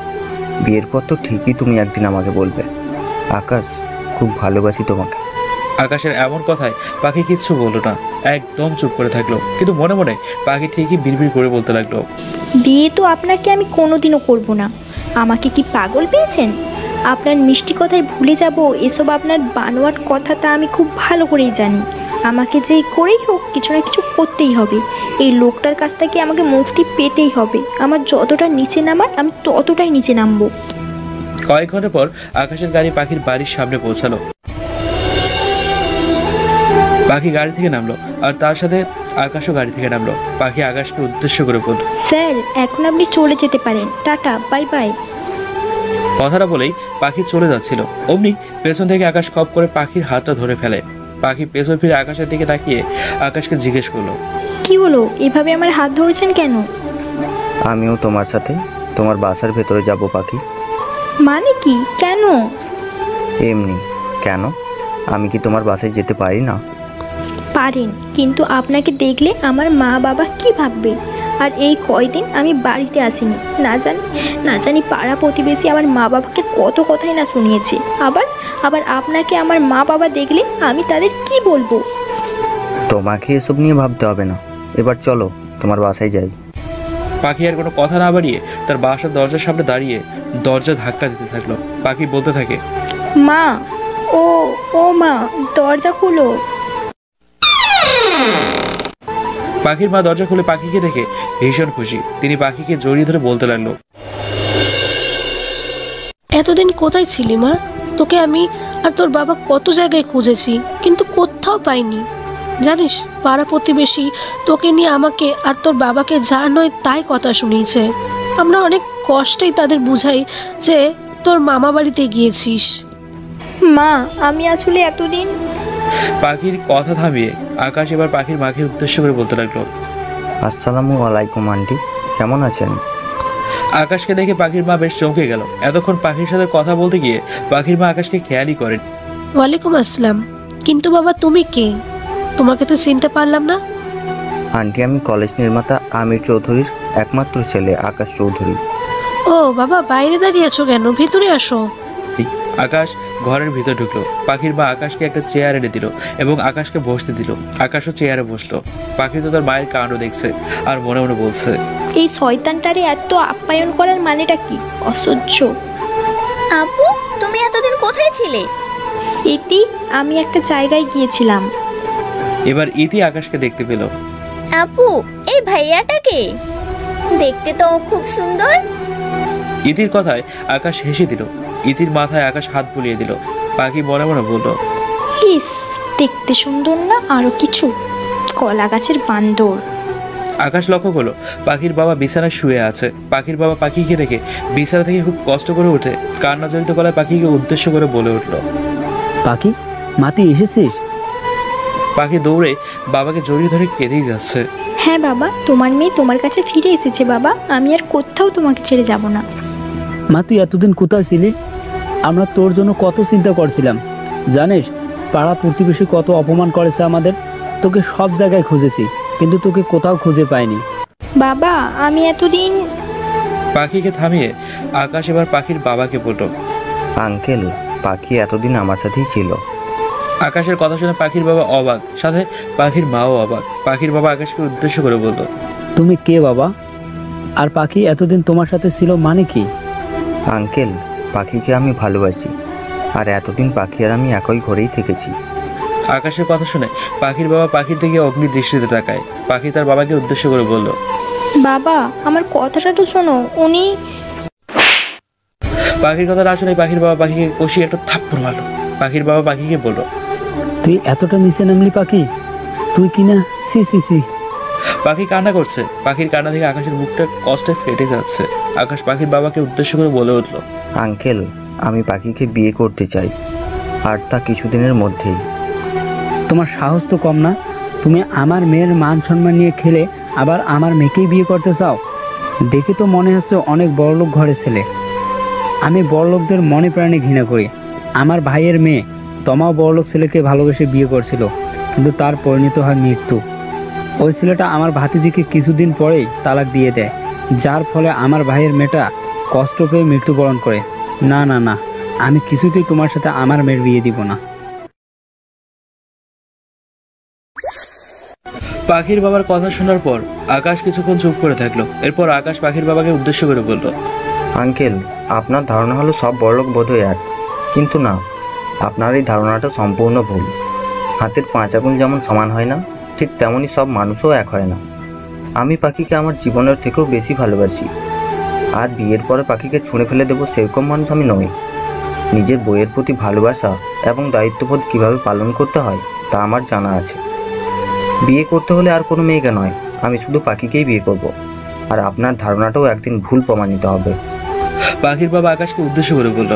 বিয়ের পর তো ঠিকই তুমি একদিন আমাকে বলবে, আকাশ খুব ভালোবাসি তোমাকে।
আকাশের এমন কথায় পাখি কিচ্ছু বলল না, একদম চুপ করে থাকলো। কিন্তু মনে মনে পাখি ঠিকই বিড়বিড় করে বলতে লাগলো,
বিয়ে তো আপনাকে আমি কোনোদিনও করব না। আমাকে কি পাগল পেয়েছেন? আপনার মিষ্টি কথায় ভুলে যাব এসব আপনার বানোয়াট কথা, তা আমি খুব ভালো করেই জানি। আমাকে যে করেই হোক কিছু না কিছু করতেই হবে। এই লোকটার কাছ থেকে আমাকে মুক্তি পেতেই হবে। আমার যতটা নিচে নামার আমি ততটাই নিচে নামবো।
কয়েক ঘন্টা পর আকাশের গাড়ি পাখির বাড়ির সামনে পৌঁছালো। পাখি গাড়ি থেকে নামলো আর তার সাথে আকাশও গাড়ি থেকে নামলো। পাখি আকাশকে উদ্দেশ্য করে বলল,
স্যার এখন আপনি চলে যেতে পারেন, টাটা, বাই বাই।
কথাটা বলেই পাখি চলে যাচ্ছিল। অমনি পেছন থেকে আকাশ খপ করে পাখির হাতটা ধরে ফেলে। পাখি পেছন ফিরে আকাশের দিকে তাকিয়ে আকাশকে জিজ্ঞেস করলো,
কি হলো, এভাবে আমার হাত ধরেছেন কেন?
আমিও তোমার সাথে তোমার বাসার ভেতরে যাব পাখি।
মানে কি, কেন?
এমনি। কেন, আমি কি তোমার বাসায় যেতে পারি না?
পারেন, কিন্তু আপনাকে দেখলে আমার মা বাবা কি ভাববে? আর এই কয়দিন আমি বাড়িতে আসিনি, না জানি পাড়া প্রতিবেশী আমার মা বাবাকে কত কথাই না শুনিয়েছে। আবার আবার আপনাকে আমার মা বাবা দেখলে আমি তাদের কি বলবো?
তোমাকে এসব নিয়ে ভাবতে হবে না, এবার চলো তোমার বাসায় যাই।
পাখি আর কোনো কথা না বাড়িয়ে তার বাসার দরজার সামনে দাঁড়িয়ে দরজা ধাক্কা দিতে থাকলো। পাখি বলতে থাকে,
মা, ও মা, দরজা খুলো।
পাখির মা দরজা খুলে পাখিকে দেখে ভীষণ খুশি। তিনি পাখিকে জড়িয়ে ধরে বলতে লাগলো,
এতদিন কোথায় ছিলি মা? তোকে আমি আর তোর বাবা কত জায়গায় খুঁজেছি, কিন্তু কোথাও পাইনি। জানিস, পাড়া প্রতিবেশী তোকে নিয়ে আমাকে আর তোর বাবাকে যা নয় তাই কথা শুনিয়েছে। আমরা অনেক কষ্টেই তাদের বুঝাই যে তোর মামা বাড়িতে গিয়েছিস।
মা, আমি আসলে এতদিন।
পাখির কথা থামিয়ে আকাশ এবার পাখির মাকে উদ্দেশ্য করে বলতে লাগলো,
আসসালামু আলাইকুম আন্টি, কেমন আছেন?
আকাশকে দেখে পাখির মা বেশ চমকে গেল। এতক্ষণ পাখির সাথে কথা বলতে গিয়ে পাখির মা আকাশকে খেয়ালই করেন।
ওয়ালাইকুম আসসালাম। কিন্তু বাবা, তুমি কে? তোমাকে তো চিনতে পারলাম না।
আন্টি, আমি কলেজ নির্মাতা আমির চৌধুরীর একমাত্র ছেলে আকাশ চৌধুরী।
ও বাবা, বাইরে দাঁড়িয়ে আছো কেন? ভিতরে আসো।
আকাশ ঘরের ভিতর ঢুকলো। পাখির মা আকাশকে একটা চেয়ার এনে দিল এবং আকাশকে বসতে দিল। আকাশও চেয়ারে বসলো। পাখি তো তার মায়ের কাণ্ড দেখছে আর মনে মনে বলছে,
এই শয়তানটারে এত আপ্যায়ন করার মানেটা কি? অসহ্য।
আপু, তুমি এতদিন কোথায় ছিলে?
ইতি, আমি একটা জায়গায় গিয়েছিলাম।
এবার ইতি আকাশকে দেখতে পেল।
আপু, এই ভাইয়াটাকে দেখতে তো খুব সুন্দর।
ইতির কথায় আকাশ হেসে দিল। ইতির মাথায় আকাশ হাত বুলিয়ে দিল। পাখি মনে মনে বলল,
ইস, দেখতে সুন্দর না আরো কিছু? কলা গাছের বান্দর।
আকাশ লক্ষ্য করলো পাখির বাবা বিছানায় শুয়ে আছে। পাখির বাবা পাখিকে দেখে বিছানা থেকে খুব কষ্ট করে উঠে কান্না জড়িত গলায় পাখিকে উদ্দেশ্য করে বলে উঠল,
পাখি, মা তুই এসেছিস?
পাখি দৌড়ে বাবাকে জড়িয়ে ধরে কেঁদেই যাচ্ছে।
হ্যাঁ বাবা, তোমার মেয়ে তোমার কাছে ফিরে এসেছে বাবা। আমি আর কোথাও তোমাকে ছেড়ে যাব না।
মা তুই এতদিন কোথায় ছিলি? আমরা তোর জন্য কত চিন্তা করছিলাম। জানিস, পাড়া প্রতিবেশী কত অপমান করেছে আমাদের। তোকে সব জায়গায় খুঁজেছি, কিন্তু তোকে কোথাও খুঁজে পাইনি।
বাবা, আমি এতদিন।
পাখিকে থামিয়ে আকাশ এবার পাখির বাবাকে বলল,
আঙ্কেল, পাখি এতদিন আমার সাথেই ছিল।
আকাশের কথা শুনে পাখির বাবা অবাক, সাথে পাখির মাও অবাক। পাখির বাবা আকাশকে উদ্দেশ্য করে বলল,
তুমি কে বাবা? আর পাখি এতদিন তোমার সাথে ছিল মানে কি?
আঙ্কেল, পাখিকে আমি ভালোবাসি, আর এতদিন পাখি আর আমি একই ঘরেই থেকেছি।
আকাশের কথা শুনে পাখির বাবা পাখির দিকে অগ্নি দৃষ্টিতে তাকায়। পাখি তার বাবাকে উদ্দেশ্য করে বলল,
বাবা, আমার কথাটা তো শোনো। উনি।
পাখির কথা না শুনে পাখির বাবা পাখিকে কষিয়ে একটা থাপ্পড় মারল। পাখির বাবা পাখিকে বলল,
তুই এতটা নিচে নামলি পাখি? তুই কিনা, সি সি সি।
পাখি কান্না করছে। পাখির কান্না থেকে আকাশের মুখটা কষ্টে ফেটে যাচ্ছে। আকাশ পাখির বাবাকে উদ্দেশ্য করে বলে উঠল,
আঙ্কেল, আমি পাখিকে বিয়ে করতে চাই, আর তা কিছুদিনের মধ্যেই।
তোমার সাহস তো কম না? তুমি আমার মেয়ের মান সম্মান নিয়ে খেলে আবার আমার মেয়েকেই বিয়ে করতে চাও? দেখে তো মনে হচ্ছে অনেক বড়লোক ঘরের ছেলে। আমি বড়লোকদের মনে প্রাণে ঘৃণা করি। আমার ভাইয়ের মেয়ে তোমাও বড়লোক ছেলেকে ভালোবেসে বিয়ে করছিল, কিন্তু তার পরিণত হয় মৃত্যু। ওই ছেলেটা আমার ভাতিজিকে কিছুদিন পরেই তালাক দিয়ে দেয়, যার ফলে আমার ভাইয়ের মেয়েটা কষ্ট পেয়ে মৃত্যুবরণ করে। না না না, আমি কিছুতেই তোমার সাথে আমার মেয়ের বিয়ে দিব না।
পাখির বাবার কথা শোনার পর আকাশ কিছুক্ষণ চুপ করে থাকলো। এরপর আকাশ পাখির বাবাকে উদ্দেশ্য করে বলল,
আঙ্কেল, আপনার ধারণা হলো সব বড়লোক বোধহয় এক, কিন্তু না, আপনার এই ধারণাটা সম্পূর্ণ ভুল। হাতের 5 আঙুল যেমন সমান হয় না, ঠিক তেমনই সব মানুষও এক হয় না। আমি পাখিকে আমার জীবনের থেকেও বেশি ভালোবাসি, আর বিয়ের পরে পাখিকে ছুঁড়ে ফেলে দেবো সেরকম মানুষ আমি নই। নিজের বইয়ের প্রতি ভালোবাসা এবং দায়িত্ববোধ কীভাবে পালন করতে হয় তা আমার জানা আছে। বিয়ে করতে হলে আর কোনো মেয়েকে নয়, আমি শুধু পাখিকেই বিয়ে করব, আর আপনার ধারণাটাও একদিন ভুল প্রমাণিত হবে।
পাখির বাবা আকাশকে উদ্দেশ্য করে বলল,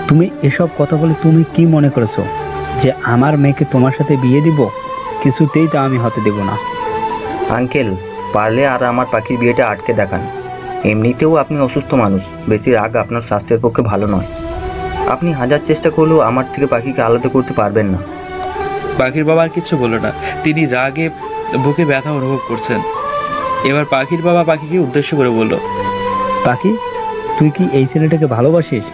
তুমি এসব কথা বলে তুমি কি মনে করেছো যে আমার মেয়েকে তোমার সাথে বিয়ে দিব? কিছুতেই তা আমি হতে দেব না।
আঙ্কেল, পারলে আর আমার পাখির বিয়েটা আটকে দেখান। এমনিতেও আপনি অসুস্থ মানুষ, বেশি রাগ আপনার স্বাস্থ্যের পক্ষে ভালো নয়। আপনি হাজার চেষ্টা করলেও আমার থেকে পাখিকে আলাদা করতে পারবেন না।
পাখির বাবা আর কিছু বলল না। তিনি রাগে বুকে ব্যথা অনুভব করছেন। এবার পাখির বাবা পাখিকে উদ্দেশ্য করে বলল,
পাখি, তুই কি এই ছেলেটাকে ভালোবাসিস?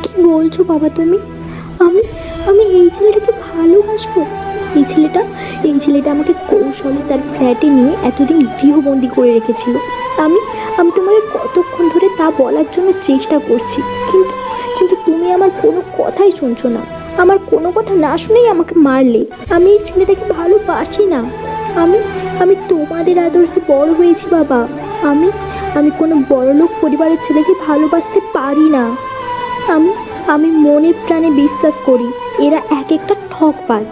কি বলছো বাবা তুমি? আমি আমি এই ছেলেটাকে ভালোবাসবো? এই ছেলেটা আমাকে কৌশলে তার ফ্ল্যাটে নিয়ে এতদিন গৃহবন্দী করে রেখেছিল। আমি আমি তোমাকে কতক্ষণ ধরে তা বলার জন্য চেষ্টা করছি, কিন্তু কিন্তু তুমি আমার কোনো কথাই শুনছো না। আমার কোনো কথা না শুনেই আমাকে মারলে। আমি এই ছেলেটাকে ভালোবাসি না। আমি আমি তোমাদের আদর্শে বড় হয়েছি বাবা। আমি আমি কোনো বড়লোক পরিবারের ছেলেকে ভালোবাসতে পারি না। আমি আমি মনে প্রাণে বিশ্বাস করি এরা এক একটা ঠকবাজ।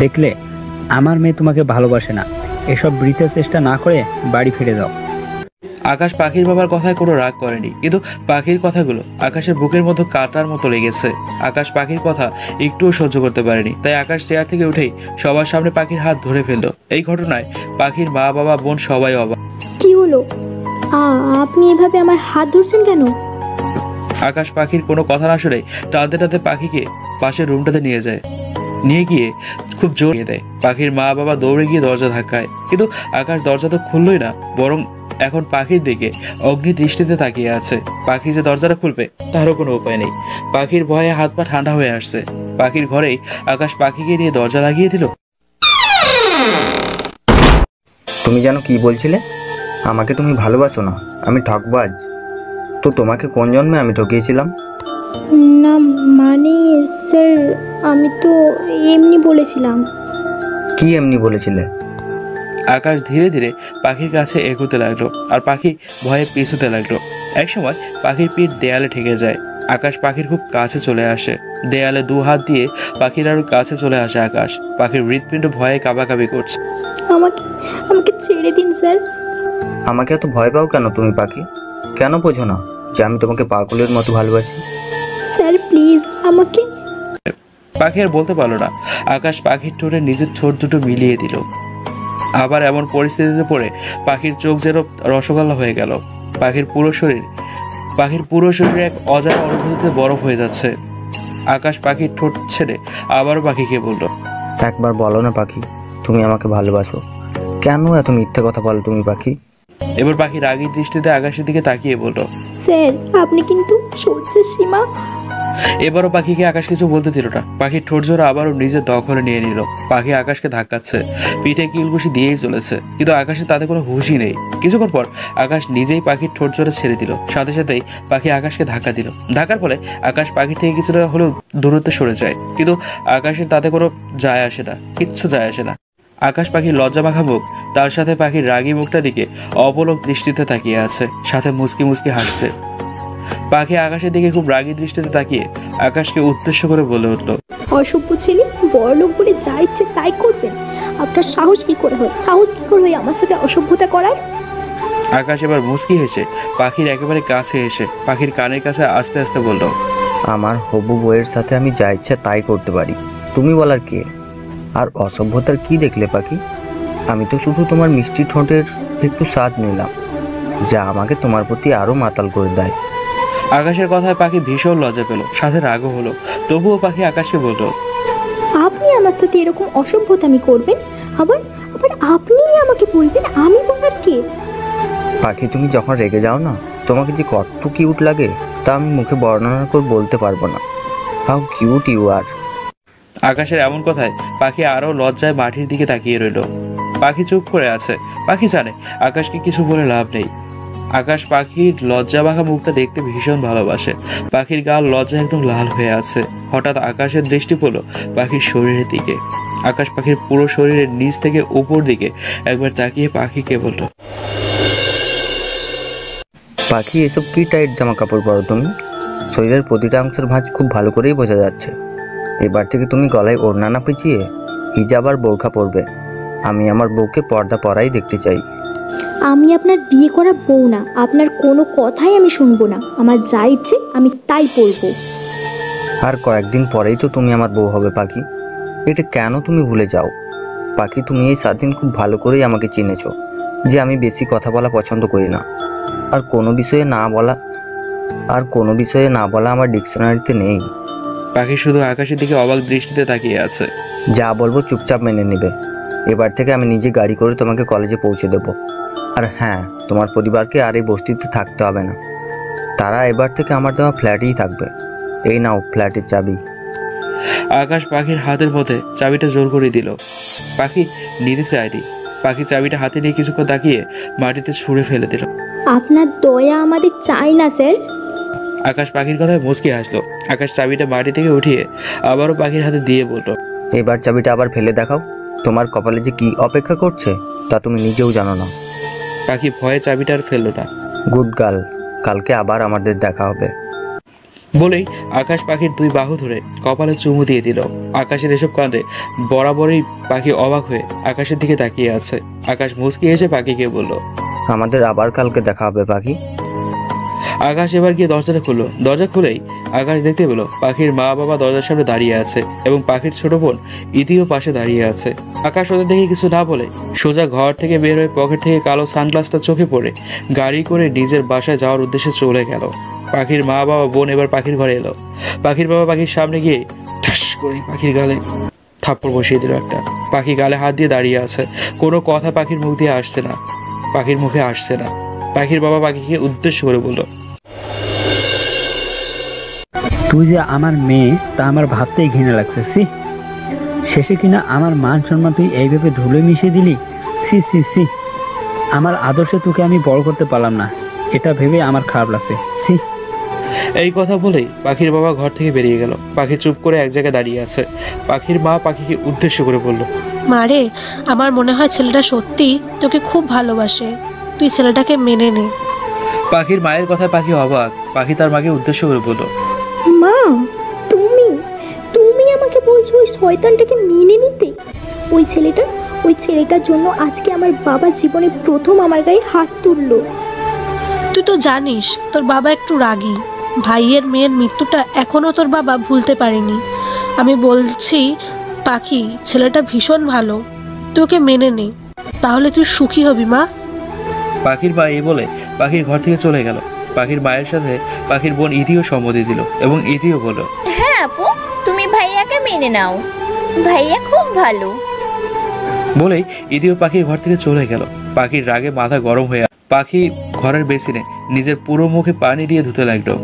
দেখলে, আমার মেয়ে তোমাকে ভালোবাসে না। এসব বৃথা চেষ্টা না করে বাড়ি ফিরে যাও।
আকাশ পাখির বাবার কথায় কোনো রাগ করেনি, কিন্তু পাখির কথাগুলো আকাশের বুকের মতো কাটার মতো লেগেছে। আকাশ পাখির কথা একটুও সহ্য করতে পারেনি, তাই আকাশ চেয়ার থেকে উঠেই সবার সামনে পাখির হাত ধরে ফেলল। এই ঘটনায় পাখির মা, বাবা, বোন সবাই অবাক।
কি হলো? আপনি এভাবে আমার হাত ধরছেন কেন?
আকাশ পাখির কোনো কথা না শুনে টানতে টানতে পাখিকে পাশের রুমটাতে নিয়ে যায়। নিয়ে গিয়ে খুব জোর দিয়ে দেয়। পাখির মা বাবা দৌড়ে গিয়ে দরজা ধাক্কায়, কিন্তু আকাশ দরজা তো খুললই না, বরং এখন পাখির দিকে অগ্নি দৃষ্টিতে তাকিয়ে আছে। পাখি যে দরজাটা খুলবে তারও কোনো উপায় নেই। পাখির ভয়ে হাত পা ঠান্ডা হয়ে আসছে। পাখির ঘরেই আকাশ পাখিকে নিয়ে দরজা লাগিয়ে দিল।
তুমি জানো কি বলছিলে? আমাকে তুমি ভালোবাসো না, আমি ঠকবাজ। তো তোমাকে কোন জন্মে আমি ঠকিয়েছিলাম?
না মানে স্যার, আমি তো এমনি বলেছিলাম।
কি এমনি বলেছিলে?
আকাশ ধীরে ধীরে পাখির কাছে এগোতে লাগলো, আর পাখি ভয়ে পিছুতে লাগলো। একসময় পাখির পিঠ দেয়ালে ঠেকে যায়। আকাশ পাখির খুব কাছে চলে আসে। দেয়ালে দু হাত দিয়ে পাখির আরো কাছে চলে আসে আকাশ। পাখির হৃৎপিণ্ড ভয়ে কাঁপাকাঁপি করছে।
আমাকে আমাকে ছেড়ে দিন স্যার।
আমাকে এত ভয় পাও কেন তুমি পাখি? কেন বোঝো না যে আমি তোমাকে পাগলের মতো ভালোবাসি?
স্যার প্লিজ আমাকে।
পাখি আর বলতে পারলো না। আকাশ পাখির ঠোঁটে নিজের ঠোঁট দুটো মিলিয়ে দিল। আবার এমন পরিস্থিতিতে পড়ে পাখির চোখ যেন রসগোল্লা হয়ে গেল। পাখির পুরো শরীর এক অজানা অনুভূতিতে বরফ হয়ে যাচ্ছে। আকাশ পাখির ঠোঁট ছেড়ে আবারও পাখিকে বলল,
একবার বলো না পাখি, তুমি আমাকে ভালোবাসো। কেন এত মিথ্যে কথা বলো তুমি পাখি?
এবার পাখি রাগী দৃষ্টিতে আকাশের দিকে তাকিয়ে বলল,
স্যার আপনি কিন্তু সহ্যের সীমা।
এবারও পাখিকে আকাশ কিছু বলতে দিল না। পাখির ঠোঁট জোড়া আবারও নিজের দখলে নিয়ে নিল। পাখি আকাশকে ধাক্কাচ্ছে, পিঠে কিলঘুষি দিয়েই চলেছে, কিন্তু আকাশের তাতে কোনো হুঁশই নেই। কিছুক্ষণ পর আকাশ নিজেই পাখির ঠোঁট জোড়া ছেড়ে দিল। সাথে সাথেই পাখি আকাশকে ধাক্কা দিল। ধাক্কার ফলে আকাশ পাখির থেকে কিছুটা হলেও দূরত্বে সরে যায়, কিন্তু আকাশের তাতে কোনো যায় আসে না, কিচ্ছু যায় আসে না। আকাশ পাখির লজ্জা মাখা মুখ, তার সাথে পাখির রাগী মুখটা দিকে অপলক দৃষ্টিতে তাকিয়ে আছে, সাথে মুচকি মুচকি হাসছে। পাখি আকাশের দিকে খুব রাগী দৃষ্টিতে তাকিয়ে আকাশকে উদ্দেশ্য করে বলে উঠল,
অসভ্য ছেলে, বড়লোক বলে যা ইচ্ছে তাই করবেন? আপনার সাহস কি করে হয় আমার সাথে অসভ্যতা করার?
আকাশ এবার মুচকি হেসে পাখির একেবারে কাছে এসে পাখির কানের কাছে আস্তে আস্তে বলল,
আমার হবু বউয়ের সাথে আমি যা ইচ্ছা তাই করতে পারি, তুমি বলার কে? আর অসভ্যতার কি দেখলে পাখি? আমি তো শুধু তোমার মিষ্টি ঠোঁটের একটু স্বাদ নিলাম, যা আমাকে তোমার প্রতি আরো মাতাল করে দেয়।
আকাশের কথায় পাখি ভীষণ লজ্জা পেল, সাথে রাগও হলো। তবুও পাখি আকাশকে বলল,
আপনি আমার সাথে এরকম অসভ্যতামি করবেন? আবার আবার আপনিই আমাকে বলবেন আমি বলার কে?
পাখি তুমি যখন রেগে যাও না, তোমাকে যে কত কিউট লাগে তা আমি মুখে বর্ণনা করে বলতে পারবো না। How cute you are.
আকাশের এমন কথায় পাখি আরো লজ্জায় মাটির দিকে তাকিয়ে রইল। পাখি চুপ করে আছে। পাখি জানে আকাশকে কিছু বলে লাভ নেই। আকাশ পাখির লজ্জা মাখা মুখটা দেখতে ভীষণ ভালোবাসে। পাখির গাল লজ্জা একদম লাল হয়ে আছে। হঠাৎ আকাশের দৃষ্টি পড়ল পাখির শরীরের দিকে। আকাশ পাখির পুরো শরীরের নিচ থেকে উপর দিকে একবার তাকিয়ে পাখিকে বলল,
পাখি এসব কি টাইট জামা কাপড় পরো তুমি? শরীরের প্রতিটা অংশের ভাঁজ খুব ভালো করেই বোঝা যাচ্ছে। এবার থেকে তুমি গলায় ওড়না না পেঁচিয়ে হিজাব আর বোরখা পরবে। আমি আমার বউকে পর্দা পরাই দেখতে চাই।
আমি আপনার বিয়ে করা বউ না, আপনার কোনো কথাই আমি শুনবো না। আমার যা ইচ্ছে আমি তাই পরবো।
আর কয়েকদিন পরেই তো তুমি আমার বউ হবে পাখি, এটা কেন তুমি ভুলে যাও? পাখি তুমি এই 7 দিন খুব ভালো করেই আমাকে চিনেছো যে আমি বেশি কথা বলা পছন্দ করি না, আর কোনো বিষয়ে না বলা আমার ডিকশনারিতে নেই।
পাখি শুধু আকাশের দিকে অবাক দৃষ্টিতে তাকিয়ে আছে।
যা বলবো চুপচাপ মেনে নেবে। এবার থেকে আমি নিজে গাড়ি করে তোমাকে কলেজে পৌঁছে দেব। আর হ্যাঁ, তোমার পরিবারকে আর এই বস্তিতে থাকতে হবে না। তারা এবার থেকে আমার দেওয়া ফ্ল্যাটেই থাকবে। এই নাও ফ্ল্যাটের চাবি।
আকাশ পাখির হাতের মধ্যে চাবিটা জোর করে দিল। পাখি নিতে চায়নি। পাখি চাবিটা হাতে নিয়ে কিছুক্ষণ তাকিয়ে মাটিতে ছুঁড়ে ফেলে দিল।
আপনার দয়া আমাদের চাই না স্যার।
আকাশ পাখির কথায় মুচকি হাসলো। আকাশ চাবিটা মাটি থেকে উঠিয়ে আবারও পাখির হাতে দিয়ে বলল,
এবার চাবিটা আবার ফেলে দেখাও। তোমার কপালে যে কি অপেক্ষা করছে তা তুমি নিজেও জানো না।
পাখি ভয়ে চাবিটা আর ফেললো না।
গুড গার্ল, কালকে আবার আমাদের দেখা হবে।
বলেই আকাশ পাখির দুই বাহু ধরে কপালে চুমু দিয়ে দিল। আকাশের এসব কাণ্ডে বরাবরই পাখি অবাক হয়ে আকাশের দিকে তাকিয়ে আছে। আকাশ মুচকি এসে পাখিকে বলল,
আমাদের আবার কালকে দেখা হবে পাখি।
আকাশ এবার গিয়ে দরজাটা খুললো। দরজা খুলেই আকাশ দেখতে পেল পাখির মা বাবা দরজার সামনে দাঁড়িয়ে আছে এবং পাখির ছোট বোন ইতিও পাশে দাঁড়িয়ে আছে। আকাশ ওদের দেখে কিছু না বলে সোজা ঘর থেকে বের হয়ে পকেট থেকে কালো সানগ্লাসটা চোখে পড়ে গাড়ি করে নিজের বাসায় যাওয়ার উদ্দেশ্যে চলে গেল। পাখির মা বাবা বোন এবার পাখির ঘরে এলো। পাখির বাবা পাখির সামনে গিয়ে ঠাস করে পাখির গালে থাপ্পড় বসিয়ে দিল একটা। পাখি গালে হাত দিয়ে দাঁড়িয়ে আছে। কোনো কথা পাখির মুখ দিয়ে আসছে না, পাখির মুখে আসছে না। পাখির বাবা পাখিকে উদ্দেশ্য করে বলল,
তুই যে আমার মেয়ে তা আমার ভাবতেই ঘৃণা লাগছে। সি, শেষে কিনা আমার মান সম্মান তুই এইভাবে ধুলে মিশিয়ে দিলি। সি সি সি, আমার আদর্শে তোকে আমি বড় করতে পারলাম না, এটা ভেবে আমার খারাপ লাগছে। সি।
এই কথা বলেই পাখির বাবা ঘর থেকে বেরিয়ে গেল। পাখি চুপ করে এক জায়গায় দাঁড়িয়ে আছে। পাখির মা পাখিকে উদ্দেশ্য করে বলল,
মারে, আমার মনে হয় ছেলেটা সত্যি তোকে খুব ভালোবাসে, তুই ছেলেটাকে মেনে নে।
পাখির মায়ের কথায় পাখি অবাক। পাখি তার মাকে উদ্দেশ্য করে বলল,
মা, তুমি তুমি আমাকে বলছো ওই শয়তানটাকে মেনে নিতে? ওই ছেলেটার জন্য আজকে আমার বাবা জীবনে প্রথম আমার গায়ে হাত তুললো।
তুই তো জানিস তোর বাবা একটু রাগী। ভাইয়ের মেয়ের মৃত্যুটা এখনো তোর বাবা ভুলতে পারেনি। আমি বলছি পাখি, ছেলেটা ভীষণ ভালো, তোকে মেনে নে, তাহলে তুই সুখী হবি মা।
পাখির মা এই বলে পাখির ঘর থেকে চলে গেল। পাখির মায়ের সাথে পাখির বোন ইতিও সম্মতি দিল এবং ইতিও বলল,
হ্যাঁ আপু, তুমি ভাইয়াকে মেনে নাও, ভাইয়া খুব ভালো।
বলেই ইতিও পাখির ঘর থেকে চলে গেল। পাখির রাগে মাথা গরম হয়ে পাখি ঘরের বেসিনে নিজের পুরো মুখে পানি দিয়ে ধুতে লাগলো।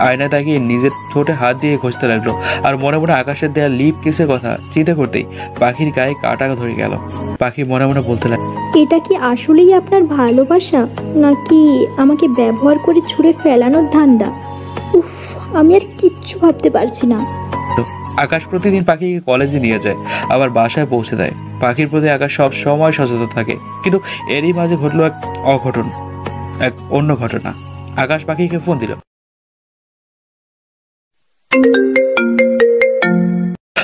আয়না তাকিয়ে নিজের ঠোঁটে হাত দিয়ে ঘষতে লাগলো। আর মনে মনে আকাশের দেয়া লিপ কিসের কথা চিন্তা করতেই পাখির গায়ে কাটা ধরে গেল। পাখি মনে মনে বলতে লাগলো,
এটা কি আসলেই আপনার ভালোবাসা, নাকি আমাকে ব্যবহার করে ছুঁড়ে ফেলানোর ধান্দা? উফ, আমি আর কিচ্ছু ভাবতে পারছি না।
আকাশ প্রতিদিন পাখিকে কলেজে নিয়ে যায়, আবার বাসায় পৌঁছে দেয়। পাখির প্রতি আকাশ সব সময় সচেতন থাকে। কিন্তু এরই মাঝে ঘটলো এক অন্য ঘটনা। আকাশ পাখিকে ফোন দিল।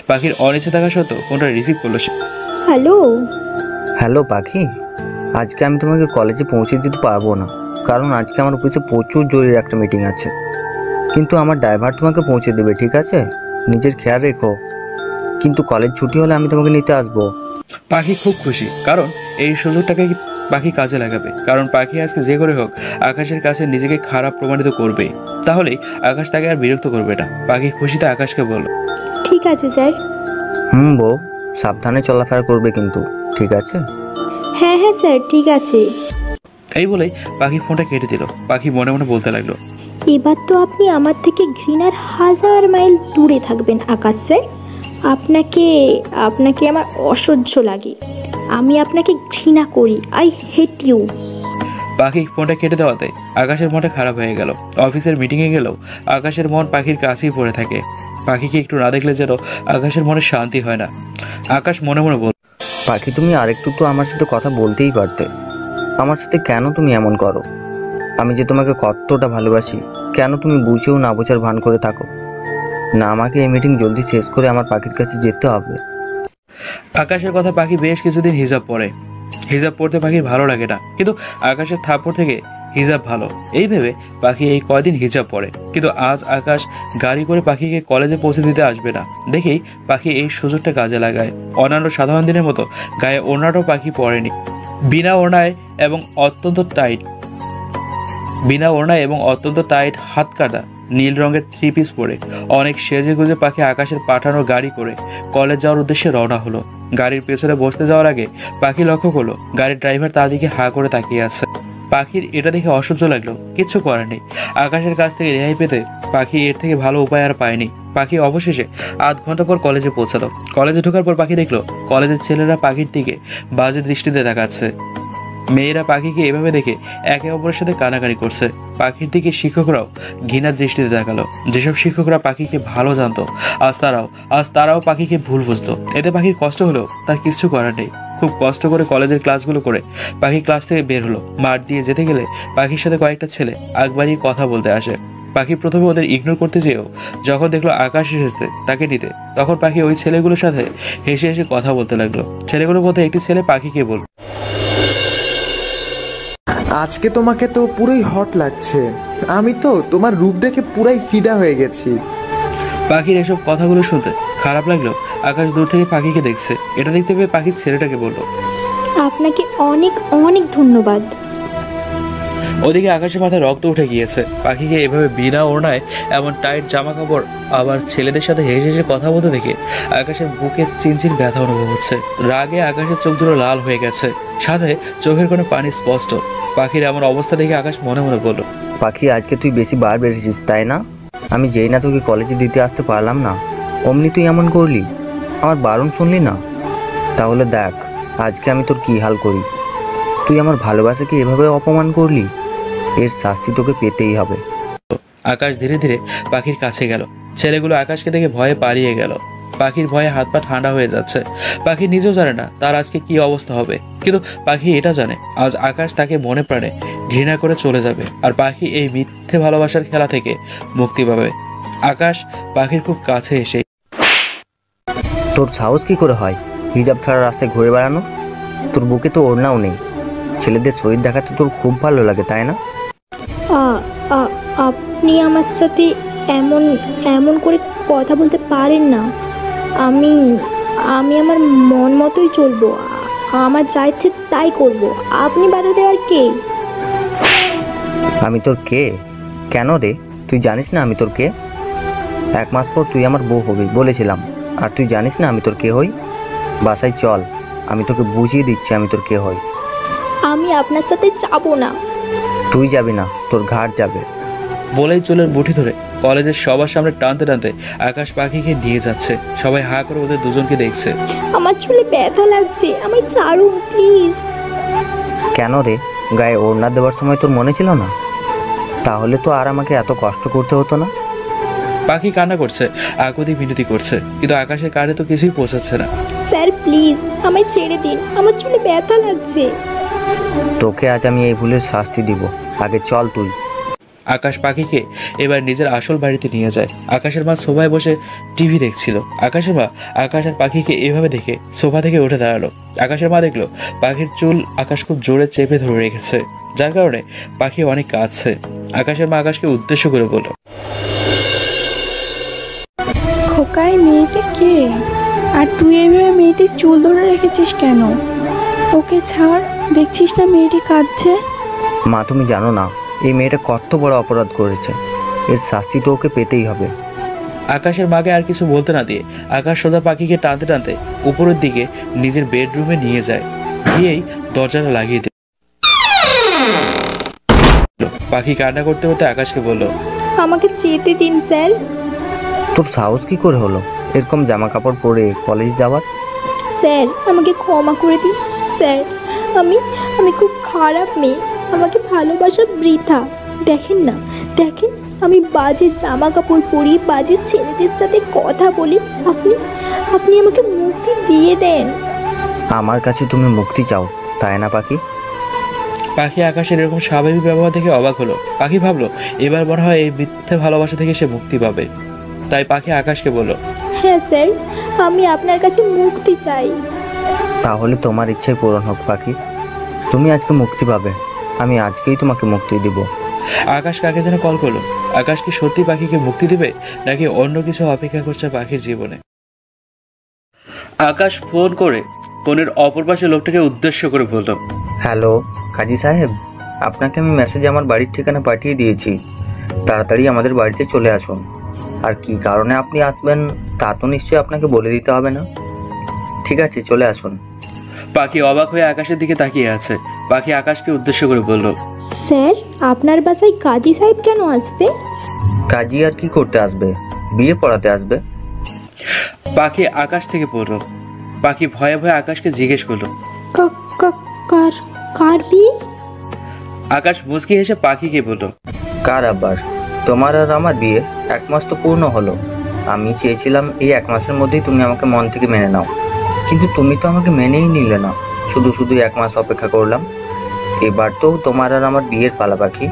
পাখির অনিচ্ছা থাকা সত্ত্বেও ফোনটা রিসিভ করলো সে।
হ্যালো।
হ্যালো পাখি, আজকে আমি তোমাকে কলেজে পৌঁছে দিতে পারবো না, কারণ আজকে আমার অফিসে প্রচুর জরুরি একটা মিটিং আছে। কিন্তু আমার ড্রাইভার তোমাকে পৌঁছে দেবে, ঠিক আছে? নিজের খেয়াল রেখো। কিন্তু কলেজ ছুটি হলে আমি তোমাকে নিতে আসবো।
পাখি খুব খুশি, কারণ এই সুযোগটাকে পাখি কাজে লাগাবে। কারণ পাখি আজকে যে করে হোক আকাশের কাছে নিজেকে খারাপ প্রমাণিত করবে, তাহলেই আকাশ তাকে আর বিরক্ত করবে না। পাখি খুশিতে আকাশকে বলল,
ঠিক আছে স্যার।
বউ, সাবধানে চলাফেরা করবে কিন্তু, ঠিক আছে?
হ্যাঁ হ্যাঁ স্যার, ঠিক আছে।
এই বলেই পাখি ফোনটা কেটে দিল। পাখি মনে মনে বলতে লাগলো,
এবার তো আপনি আমার থেকে ঘৃণার 1000 মাইল দূরে থাকবেন আকাশ স্যার। আপনাকে আমার অসহ্য লাগে। আমি আপনাকে ঘৃণা করি। I hate you.
পাখি ফোনটা কেটে দেওয়াতে আকাশের মনটা খারাপ হয়ে গেল। অফিসের মিটিংয়ে গেলেও আকাশের মন পাখির কাছেই পড়ে থাকে। পাখিকে একটু না দেখলে যেন আকাশের মনে শান্তি হয় না। আকাশ মনে মনে বল,
পাখি, তুমি আরেকটু তো আমার সাথে কথা বলতেই পারতে। আমার সাথে কেন তুমি এমন করো? আমি যে তোমাকে কতটা ভালোবাসি, কেন তুমি বুঝেও না বোঝার ভান করে থাকো? না, আমাকে এই মিটিং জলদি শেষ করে আমার পাখির কাছে যেতে হবে।
আকাশের কথা পাখি বেশ কিছুদিন হিজাব পরে। হিজাব পরতে পাখির ভালো লাগে না, কিন্তু আকাশের থাপ্পড় থেকে হিজাব ভালো এই ভেবে পাখি এই কয়দিন হিজাব পরে। কিন্তু আজ আকাশ গাড়ি করে পাখিকে কলেজে পৌঁছে দিতে আসবে না দেখেই পাখি এই সুযোগটা কাজে লাগায়। অন্যান্য সাধারণ দিনের মতো গায়ে ওড়নাটাও পাখি পরেনি। বিনা ওড়নায় এবং অত্যন্ত টাইট হাত কাটা নীল রঙের 3 পিস পরে অনেক সেজে গুজে পাখি আকাশের পাঠানো গাড়ি করে কলেজ যাওয়ার উদ্দেশ্যে রওনা হলো। গাড়ির পেছনে বসতে যাওয়ার আগে পাখি লক্ষ্য করলো গাড়ির ড্রাইভার তার দিকে হাঁ করে তাকিয়ে আছে। পাখির এটা দেখে অসহ্য লাগলো, কিচ্ছু করার নেই। আকাশের কাছ থেকে রেহাই পেতে পাখি এর থেকে ভালো উপায় আর পায়নি। পাখি অবশেষে আধ ঘন্টা পর কলেজে পৌঁছালো। কলেজে ঢোকার পর পাখি দেখলো কলেজের ছেলেরা পাখির দিকে বাজে দৃষ্টিতে তাকাচ্ছে। মেয়েরা পাখিকে এভাবে দেখে একে অপরের সাথে কানাকানি করছে। পাখির দিকে শিক্ষকরাও ঘৃণার দৃষ্টিতে তাকালো। যেসব শিক্ষকরা পাখিকে ভালো জানতো আজ তারাও পাখিকে ভুল বুঝতো। এতে পাখির কষ্ট হলেও তার কিছু করার নেই। খুব কষ্ট করে কলেজের ক্লাসগুলো করে পাখি ক্লাস থেকে বের হলো। মাঠ দিয়ে যেতে গেলে পাখির সাথে কয়েকটা ছেলে আগ বাড়িয়ে কথা বলতে আসে। পাখি প্রথমে ওদের ইগনোর করতে চেয়েও যখন দেখলো আকাশ এসেছে তাকে নিতে, তখন পাখি ওই ছেলেগুলোর সাথে হেসে হেসে কথা বলতে লাগলো। ছেলেগুলোর মধ্যে একটি ছেলে পাখিকে বলল,
আজকে তোমাকে তো পুরোই হট লাগছে। আমি তো তোমার রূপ দেখে পুরাই ফিদা হয়ে গেছি।
পাখির এসব কথাগুলো শুনতে খারাপ লাগলো। আকাশ দূর থেকে পাখিকে দেখছে। এটা দেখতে পেয়ে পাখির ছেলেটাকে বলল,
আপনাকে অনেক অনেক ধন্যবাদ।
ওদিকে আকাশের মাথায় রক্ত উঠে গিয়েছে। পাখিকে এভাবে বিনা ওড়নায় এমন টাইট জামা কাপড় আবার ছেলেদের সাথে হেসে হেসে কথা বলতে দেখে আকাশের বুকে চিনচিন ব্যথা অনুভব হচ্ছে। রাগে আকাশের চোখ দুটো লাল হয়ে গেছে, সাথে চোখের কোনো পানি স্পষ্ট। পাখির এমন অবস্থা দেখে আকাশ মনে মনে বলল,
পাখি আজকে তুই বেশি বার বেড়েছিস তাই না? আমি যেই না তোকে কলেজে দিতে আসতে পারলাম না অমনি তুই এমন করলি, আমার বারণ শুনলি না? তাহলে দেখ আজকে আমি তোর কী হাল করি। তুই আমার ভালোবাসাকে এভাবে অপমান করলি, এর শাস্তি তোকে পেতেই হবে।
আকাশ ধীরে ধীরে পাখির কাছে গেল। ছেলেগুলো আকাশকে দেখে ভয়ে পালিয়ে গেল। পাখির ভয়ে হাত পা ঠান্ডা হয়ে যাচ্ছে। পাখি নিজেও জানে না তার আজকে কি অবস্থা হবে, কিন্তু পাখি এটা জানে আজ আকাশ তাকে মনে প্রাণে ঘৃণা করে চলে যাবে, আর পাখি এই মিথ্যে ভালোবাসার খেলা থেকে মুক্তি পাবে। আকাশ পাখির খুব কাছে এসে,
তোর সাহস কি করে হয় হিজাব ছাড়া রাস্তায় ঘুরে বেড়ানো? তোর বুকে তো ওড়নাও নেই, ছেলেদের শরীর দেখাতে তোর খুব ভালো লাগে তাই না?
আপনি আমার সাথে এমন এমন করে কথা বলতে পারেন না। আমি আমার মন মতোই চলবো, আমার যা ইচ্ছে তাই করব। আপনি বাধা দেওয়ার কে?
আমি তোর কে? কেন রে, তুই জানিস না আমি তোর কে? 1 মাস পর তুই আমার বউ হবি বলেছিলাম, আর তুই জানিস না আমি তোর কে হই? বাসায় চল, আমি তোকে বুঝিয়ে দিচ্ছি আমি তোর কে হই।
আমি আপনার সাথে যাব না।
তুই যাবি না, তোর ঘাট যাবে।
বলেই চুলের মুঠি ধরে কলেজের সবার সামনে টানতে টানতে আকাশ পাখিকে নিয়ে যাচ্ছে। সবাই হা করে ওদের দুজনকে দেখছে।
আমার চুলে ব্যথা লাগছে, আমায় ছাড়ুন প্লিজ।
কেন রে, গায়ে ওড়না দেওয়ার সময় তোর মনে ছিল না? তাহলে তো আর আমাকে এত কষ্ট করতে হতো না।
পাখি কান্না করছে, আকুতি মিনতি করছে, কিন্তু আকাশের কানে তো কিছুই পৌঁছাচ্ছে না।
স্যার প্লিজ আমায় ছেড়ে দিন, আমার চুলে ব্যথা লাগছে।
তোকে আজ আমি এই ভুলের শাস্তি দিব, আগে চল তুই।
আকাশ পাখিকে এবার নিজের আসল বাড়িতে নিয়ে যায়। আকাশের মা সোফায় বসে টিভি দেখছিল। আকাশের মা আকাশ আর পাখিকে এভাবে দেখে সোফা থেকে উঠে দাঁড়ালো। আকাশের মা দেখলো পাখির চুল আকাশ খুব জোরে চেপে ধরে রেখেছে, যার কারণে পাখি অনেক কাঁদছে। আকাশের মা আকাশকে উদ্দেশ্য করে বলল,
খোকাই মেয়েটা কে? আর তুই এইভাবে মেয়েটির চুল ধরে রেখেছিস কেন? ওকে ছাড়, দেখছিস না মেয়েটি কাঁদছে।
মা তুমি জানো না এই মেয়েটা কত বড় অপরাধ করেছে, এর শাস্তি তো ওকে পেতেই হবে।
আকাশের মাকে আর কিছু বলতে না দিয়ে আকাশ সোজা পাখিকে টানতে টানতে উপরের দিকে নিজের বেডরুমে নিয়ে যায়। গিয়েই দরজাটা লাগিয়ে দিল। পাখি কান্না করতে করতে আকাশকে বলল,
আমাকে যেতে দিন স্যার।
তোর সাহস কি করে হলো এরকম জামা কাপড় পরে কলেজ যাওয়ার?
স্যার আমাকে ক্ষমা করে দিন স্যার, আমি খুব খারাপ মেয়ে, আমাকে ভালোবাসা বৃথা। দেখেন না, দেখেন আমি বাজে জামা কাপড় পরি, বাজে ছেলেদের সাথে কথা বলি। আপনি আমাকে মুক্তি দিয়ে দেন।
আমার কাছে তুমি মুক্তি চাও তাই না পাখি?
পাখি আকাশের এরকম স্বাভাবিক ব্যবহার দেখে অবাক হলো। পাখি ভাবলো এবার মনে হয় এই মিথ্যে ভালোবাসা থেকে সে মুক্তি পাবে। তাই পাখি আকাশকে বলল,
হ্যাঁ স্যার, আমি আপনার কাছে মুক্তি চাই।
তাহলে তোমার ইচ্ছাই পূরণ হোক পাখি, তুমি আজকে মুক্তি পাবে, আমি আজকেই তোমাকে মুক্তি দিব।
আকাশ কাকে যেন কল করলো। আকাশ কি সত্যি পাখিকে মুক্তি দিবে নাকি অন্য কিছু অপেক্ষা করছে পাখির জীবনে? আকাশ ফোন করে ফোনের অপর পাশে লোকটাকে উদ্দেশ্য করে বলল,
হ্যালো কাজী সাহেব, আপনাকে আমি মেসেজ আমার বাড়ির ঠিকানা পাঠিয়ে দিয়েছি। তাড়াতাড়ি আমাদের বাড়িতে চলে আসুন। আর কি কারণে আপনি আসবেন তা তো নিশ্চয়ই আপনাকে বলে দিতে হবে না। ঠিক আছে, চলে আসুন।
পাখি অবাক হয়ে আকাশের দিকে তাকিয়ে আছে। পাখি আকাশকে উদ্দেশ্য করে বলল,
স্যার, আপনার বাসায় কাজী সাহেব কেন আসবে?
কাজী আর কি করতে আসবে? বিয়ে পড়াতে আসবে।
পাখি আকাশ থেকে পড়ল। পাখি ভয়ে ভয়ে আকাশকে জিজ্ঞেস করলো,
কার কার বিয়ে?
আকাশ মুচকি হেসে পাখিকে বলল,
কার আবার? তোমার আর আমার বিয়ে 1 মাস তো পূর্ণ হলো। আমি চেয়েছিলাম এই 1 মাসের মধ্যেই তুমি আমাকে মন থেকে মেনে নাও, কিন্তু তুমি তো আমাকে মেনেই নিলে না। শুধু শুধু 1 মাস অপেক্ষা করলাম। এবার তো তোমার আর আমার বিয়ের পালা পাখি।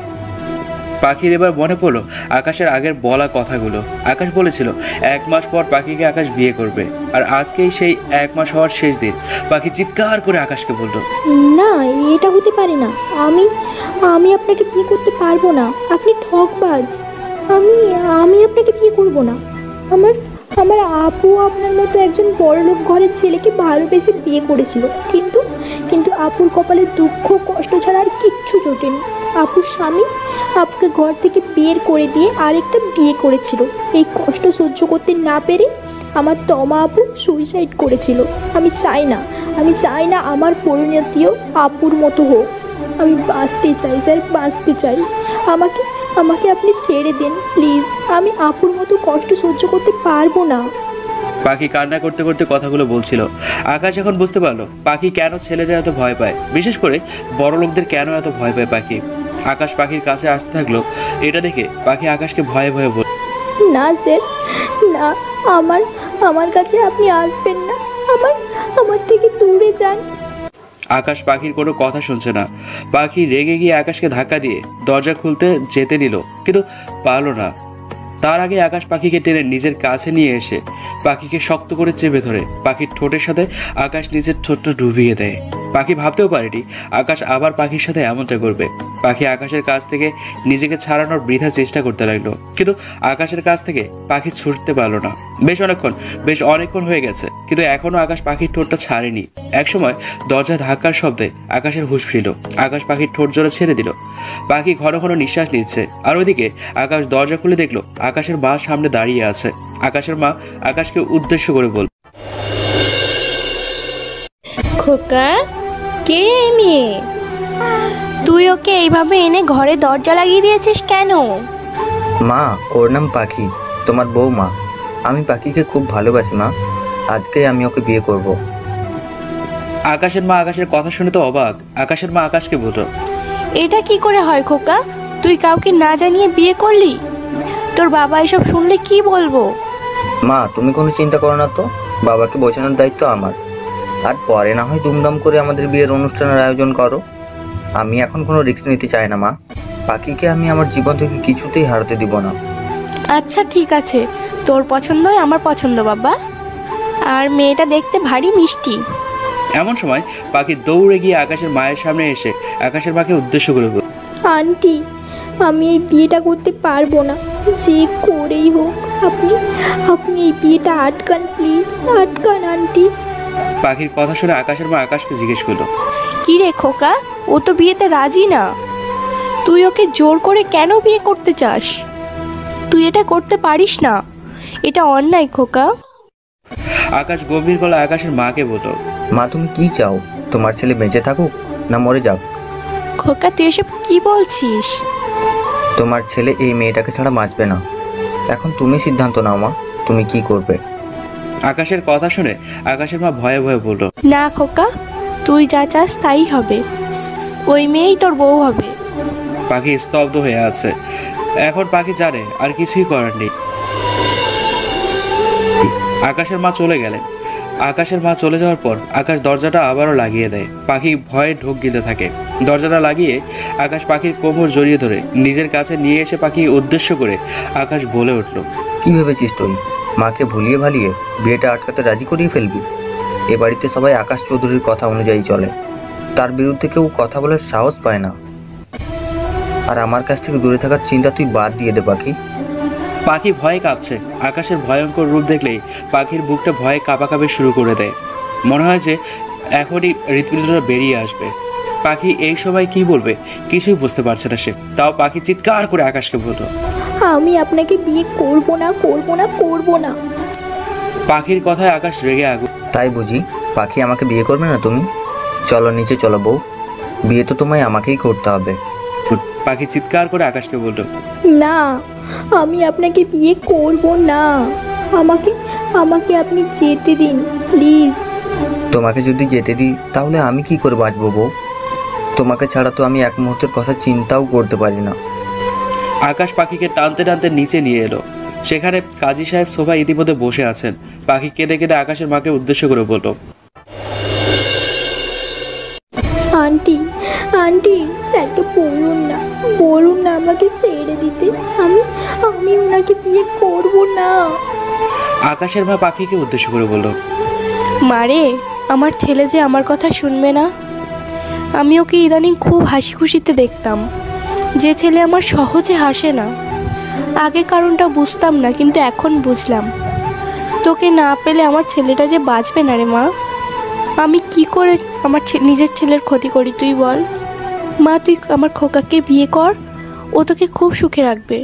পাখির এবার মনে পড়লো আকাশের আগের বলা কথাগুলো। আকাশ বলেছিল 1 মাস পর পাখিকে আকাশ বিয়ে করবে, আর আজকেই সেই 1 মাস হওয়ার শেষ দিন। পাখি চিৎকার করে আকাশকে বলল,
না, এটা হতে পারে না। আমি আপনাকে বিয়ে করতে পারবো না। আপনি ঠকবাজ। আমি আপনাকে বিয়ে করব না। আমার আপু আপনার মতো একজন বড়লোক ঘরের ছেলেকে ভালোবেসে বিয়ে করেছিল, কিন্তু আপুর কপালে দুঃখ কষ্ট ছাড়া আর কিচ্ছু জোটেনি। আপুর স্বামী আপুকে ঘর থেকে বের করে দিয়ে আরেকটা বিয়ে করেছিল। এই কষ্ট সহ্য করতে না পেরে আমার তমা আপু সুইসাইড করেছিল। আমি চাই না আমার পরিণতিও আপুর মতো হোক। আমি বাঁচতে চাই স্যার, বাঁচতে চাই। আমাকে আপনি ছেড়ে দিন প্লিজ। আমি আপুর মতো কষ্ট সহ্য করতে পারবো না।
পাখি কান্না করতে করতে কথাগুলো বলছিল। আকাশ এখন বুঝতে পারলো পাখি কেন ছেলেদের এত ভয় পায়, বিশেষ করে বড় লোকদের কেন এত ভয় পায় পাখি। আকাশ পাখির কাছে আসতে থাকলো। এটা দেখে পাখি আকাশকে ভয়ে ভয়ে বলল,
না স্যার, না, আমার কাছে আপনি আসবেন না। আমার থেকে দূরে যান।
আকাশ পাখির কোনো কথা শুনছে না। পাখি রেগে গিয়ে আকাশকে ধাক্কা দিয়ে দরজা খুলতে যেতে নিল, কিন্তু পারল না। তার আগে আকাশ পাখিকে টেনে নিজের কাছে নিয়ে এসে পাখিকে শক্ত করে চেপে ধরে পাখির ঠোঁটের সাথে আকাশ নিজের ঠোঁটটা ডুবিয়ে দেয়। পাখি ভাবতেও পারেনি আকাশ আবার পাখির সাথে এমনটা করবে। পাখি আকাশের কাছ থেকে নিজেকে ছাড়ানোর বৃথা চেষ্টা করতে লাগলো, কিন্তু আকাশের কাছ থেকে পাখি ছুটতে পারলো না। বেশ অনেকক্ষণ হয়ে গেছে, কিন্তু এখনো আকাশ পাখির ঠোঁটটা ছাড়েনি। একসময় দরজা ধাক্কার শব্দে আকাশের হুঁশ ফিরল। আকাশ পাখির ঠোঁট জোরে ছেড়ে দিল। পাখি ঘন ঘন নিঃশ্বাস নিচ্ছে, আর ওইদিকে আকাশ দরজা খুলে দেখলো আকাশের মা সামনে দাঁড়িয়ে আছে। আকাশের মা আকাশকে উদ্দেশ্য করে বলল,
খোকা, কে মেয়ে? তুই ওকে এইভাবে এনে ঘরে দরজা লাগিয়ে দিয়েছিস কেন?
মা, ওর নাম পাখি, তোমার বউ মা। আমি পাখিকে খুব ভালোবাসি মা। আজকে আমি ওকে বিয়ে করব।
আকাশের মা আকাশের কথা শুনে তো অবাক। আকাশের মা আকাশকে বলল,
এটা কি করে হয় খোকা? তুই কাউকে না জানিয়ে বিয়ে করলি? তোর বাবা এসব শুনলে কি বলবো?
মা, তুমি কোনো চিন্তা করো না তো। বাবাকে বোঝানোর দায়িত্ব আমার। আর পরে না হয় দুমদাম করে আমাদের বিয়ের অনুষ্ঠানের আয়োজন করো। আমি এখন কোনো রিস্ক নিতে চাই না মা। পাখিকে আমি আমার জীবন থেকে কিছুতেই হারাতে দিব না।
আচ্ছা ঠিক আছে, তোর পছন্দই আমার পছন্দ বাবা। আর মেয়েটা দেখতে ভারী মিষ্টি।
এমন সময় পাখি দৌড়ে গিয়ে আকাশের মায়ের সামনে এসে আকাশের মাকে উদ্দেশ্য করে বলল,
আন্টি, আমি এই বিয়েটা করতে পারবো না। যে করেই হোক আপনি এই বিয়েটা আটকান প্লিজ, আটকান আন্টি।
পাখির কথা শুনে আকাশের মা আকাশকে জিজ্ঞেস করলো,
কি রে খোকা, ও তো বিয়েতে রাজি না। তুই ওকে জোর করে কেন বিয়ে করতে চাস? তুই এটা করতে পারিস না, এটা অন্যায় খোকা।
আকাশ গম্ভীর গলায় আকাশের মাকে বলল,
মা, তুমি কি চাও? তোমার ছেলে বেঁচে থাকুক না মরে যাক?
খোকা, তুই এসব কি বলছিস?
তোমার ছেলে এই মেয়েটাকে ছাড়া বাঁচবে না। এখন তুমি সিদ্ধান্ত নাও মা, তুমি কি করবে?
আকাশের কথা শুনে আকাশের মা ভয়ে ভয়ে বলল,
না খোকা, তুই যা চাস তাই হবে। ওই মেয়েই তোর বউ হবে।
পাখি স্তব্ধ হয়ে আছে। এখন পাখি জানে আর কিছুই করার নেই। আকাশের মা চলে গেলেন। আকাশের মা চলে যাওয়ার পর আকাশ দরজাটা আবারও লাগিয়ে দেয়। পাখি ভয়ে ঢোক গিলতে থাকে। দরজাটা লাগিয়ে আকাশ পাখির কোমর জড়িয়ে ধরে নিজের কাছে নিয়ে এসে পাখি উদ্দেশ্য করে আকাশ বলে উঠল,
কি ভেবেছিস তুই? মাকে ভুলিয়ে ভালিয়ে বিয়েটা আটকাতে রাজি করিয়ে ফেলবি? এ বাড়িতে সবাই আকাশ চৌধুরীর কথা অনুযায়ী চলে। তার বিরুদ্ধে কেউ কথা বলার সাহস পায় না। আর আমার কাছ থেকে দূরে থাকার চিন্তা তুই বাদ দিয়ে দে পাখি।
পাখি ভয়ে কাঁপছে। আকাশের ভয়ঙ্কর রূপ দেখলেই পাখির বুকটা ভয়ে কাঁপাকাঁপি শুরু করে দেয়। মনে হয় যে এখনই হৃৎপিণ্ডটা বেরিয়ে আসবে। পাখি এই সময় কি বলবে কিছুই বুঝতে পারছে না সে। তাও পাখি চিৎকার করে আকাশকে বলল,
আমি আপনাকে বিয়ে করব না, করব না, করব না।
পাখির কথায় আকাশ রেগে আগুন।
তাই বুঝি পাখি আমাকে বিয়ে করবে না তুমি? চলো নিচে চলো বউ, বিয়ে তো তোমায় আমাকেই করতে হবে।
পাখি চিৎকার করে আকাশকে বলল,
না, আমি আপনাকে বিয়ে করব না। আমাকে আমাকে আপনি যেতে দিন প্লিজ।
তোমাকে যদি যেতে দিই তাহলে আমি কি করে বাঁচবো বউ? তোমাকে ছাড়া তো আমি এক মুহূর্তের কথা চিন্তাও করতে পারি না।
আকাশ পাখিকে টানতে টানতে নিচে নিয়ে এলো। সেখানে কাজী সাহেব সোফায় ইতিমধ্যে বসে আছেন। পাখি কেঁদে কেঁদে আকাশের মাকে উদ্দেশ্য করে বলল,
আন্টি, আন্টি, স্যারকে বলুন না আমাকে ছেড়ে দিতে। আমি ওনাকে বিয়ে করব না।
আকাশের মা পাখিকে উদ্দেশ্য করে বলল,
মারে, আমার ছেলে যে আমার কথা শুনবে না। আমি ওকে ইদানিং খুব হাসি খুশিতে দেখতাম, যে ছেলে আমার সহজে হাসে না। আগে কারণটা বুঝতাম না, কিন্তু এখন বুঝলাম। তোকে না পেলে আমার ছেলেটা যে বাঁচবে না রে মা। আমি কি করে আমার নিজের ছেলের ক্ষতি করি তুই বল? মা, তুই আমার খোকাকে বিয়ে কর, ও তোকে খুব সুখে রাখবে।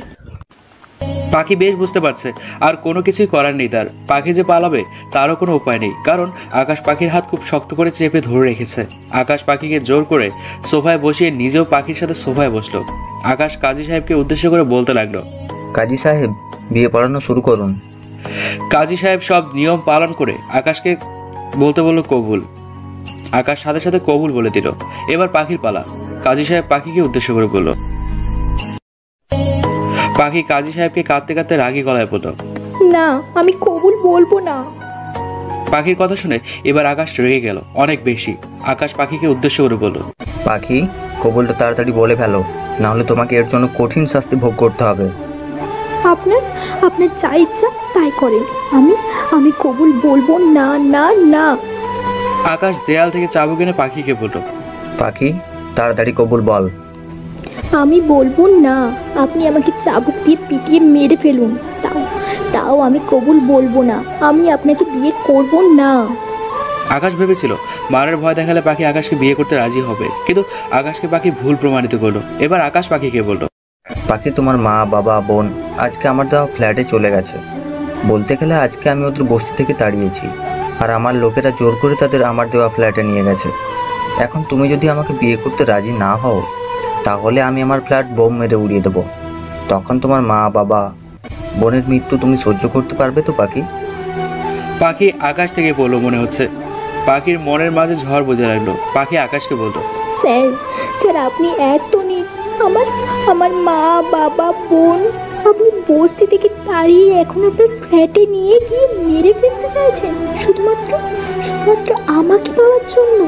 পাখি বেশ বুঝতে পারছে আর কোনো কিছুই করার নেই তার। পাখি যে পালাবে তারও কোনো উপায় নেই, কারণ আকাশ পাখির হাত খুব শক্ত করে চেপে ধরে রেখেছে। আকাশ পাখিকে জোর করে সোফায় বসিয়ে নিজেও পাখির সাথে সোফায় বসলো। আকাশ কাজী সাহেবকে উদ্দেশ্য করে বলতে লাগলো,
কাজী সাহেব, বিয়ে পড়ানো শুরু করুন।
কাজী সাহেব সব নিয়ম পালন করে আকাশকে বলতে বলল কবুল। আকাশ সাথে সাথে কবুল বলে দিল। এবার পাখির পালা। কাজী সাহেব পাখিকে উদ্দেশ্য করে বলল। পাখি কাজী সাহেবকে কাঁদতে কাঁদতে রাগী গলায় বলল,
না, আমি কবুল বলবো না।
পাখির কথা শুনে এবার আকাশ রেগে গেল অনেক বেশি। আকাশ পাখিকে উদ্দেশ্য করে বলল,
পাখি, কবুলটা তাড়াতাড়ি বলে ফেলো, না হলে তোমাকে এর জন্য কঠিন শাস্তি ভোগ করতে হবে।
আপনার যা ইচ্ছা তাই করেন। আমি কবুল বলবো না, না, না।
আকাশ দেয়াল থেকে চাবুক এনে পাখিকে বলল,
পাখি, তাড়াতাড়ি কবুল বল।
আমি বলবো না। আপনি আমাকে চাবুক দিয়ে পিটিয়ে মেরে ফেলুন, তাও আমি কবুল বলবো না। আমি আপনাকে বিয়ে করব না।
আকাশ ভেবেছিল মারের ভয় দেখালে পাখি আকাশকে বিয়ে করতে রাজি হবে, কিন্তু আকাশকে পাখি ভুল প্রমাণিত করলো। এবার আকাশ পাখিকে বলল,
পাখি, তোমার মা, বাবা, বোন আজকে আমার দেওয়া ফ্ল্যাটে চলে গেছে। বলতে গেলে আজকে আমি ওদের বস্তি থেকে তাড়িয়েছি, আর আমার লোকেরা জোর করে তাদের আমার দেওয়া ফ্ল্যাটে নিয়ে গেছে। এখন তুমি যদি আমাকে বিয়ে করতে রাজি না হও, তাহলে আমি আমার ফ্ল্যাট বোম মেরে উড়িয়ে দেবো। তখন তোমার মা, বাবা, বোনের মৃত্যু তুমি সহ্য করতে পারবে তো পাখি?
পাখি আকাশ থেকে বললো মনে হচ্ছে। পাখির মনের মাঝে ঝড় বোঝা লাগলো। পাখি আকাশকে বলল,
স্যার, আপনি এত নীচ। আমার মা, বাবা, বোন আপনি বস্তি থেকে তাড়িয়ে এখন আপনার ফ্ল্যাটে নিয়ে গিয়ে মেরে ফেলতে চাইছেন শুধুমাত্র আমাকে পাওয়ার জন্য?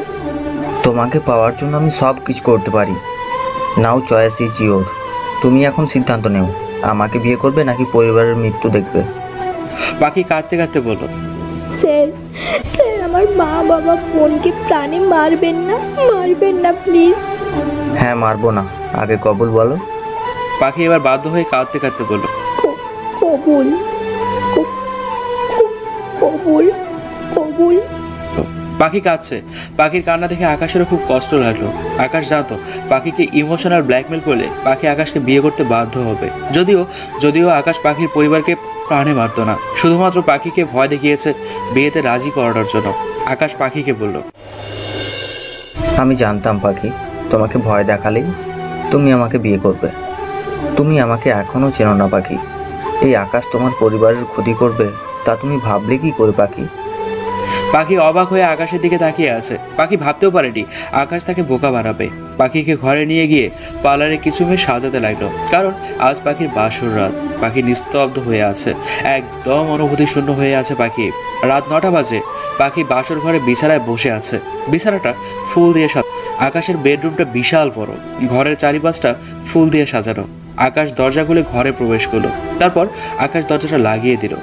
তোমাকে পাওয়ার জন্য আমি সব কিছু করতে পারি। নাও চয়েস ইজ ইওর। তুমি এখন সিদ্ধান্ত নেও, আমাকে বিয়ে করবে নাকি পরিবারের মৃত্যু দেখবে?
পাখি কাঁদতে কাঁদতে বলল,
স্যার, আমার মা, বাবা, বোনকে প্রাণে মারবেন না প্লিজ।
হ্যাঁ, মারবো না, আগে কবুল বলো।
পাখি এবার বাধ্য হয়ে কাঁদতে কাঁদতে বলল,
কবুল, কবুল, কবুল।
পাখি কাঁদছে। পাখির কান্না দেখে আকাশেরও খুব কষ্ট লাগলো। আকাশ জানতো পাখিকে ইমোশনাল ব্ল্যাকমেল করলে পাখি আকাশকে বিয়ে করতে বাধ্য হবে। যদিও আকাশ পাখির পরিবারকে প্রাণে মারত না, শুধুমাত্র পাখিকে ভয় দেখিয়েছে বিয়েতে রাজি করানোর জন্য। আকাশ পাখিকে বলল,
আমি জানতাম পাখি, তোমাকে ভয় দেখালেই তুমি আমাকে বিয়ে করবে। তুমি আমাকে এখনো চেনো না পাখি। এই আকাশ তোমার পরিবারের ক্ষতি করবে তা তুমি ভাবলে কি করে পাখি?
পাখি অবাক হয়ে আকাশের দিকে তাকিয়ে আছে। পাখি ভাবতেও পারেনি আকাশ তাকে বোকা বানাবে। পাখিকে ঘরে নিয়ে গিয়ে পার্লারে কিছু মেয়ে সাজাতে লাগলো, কারণ আজ পাখির বাসর রাত। পাখি নিস্তব্ধ হয়ে আছে, একদম অনুভূতি শূন্য হয়ে আছে পাখি। রাত 9টা বাজে। পাখি বাসর ঘরে বিছানায় বসে আছে। বিছানাটা ফুল দিয়ে সাজানো। আকাশের বেডরুমটা বিশাল বড়, ঘরের চারিপাশটা ফুল দিয়ে সাজানো। আকাশ দরজা খুলে ঘরে প্রবেশ করলো। তারপর আকাশ দরজাটা লাগিয়ে দিল।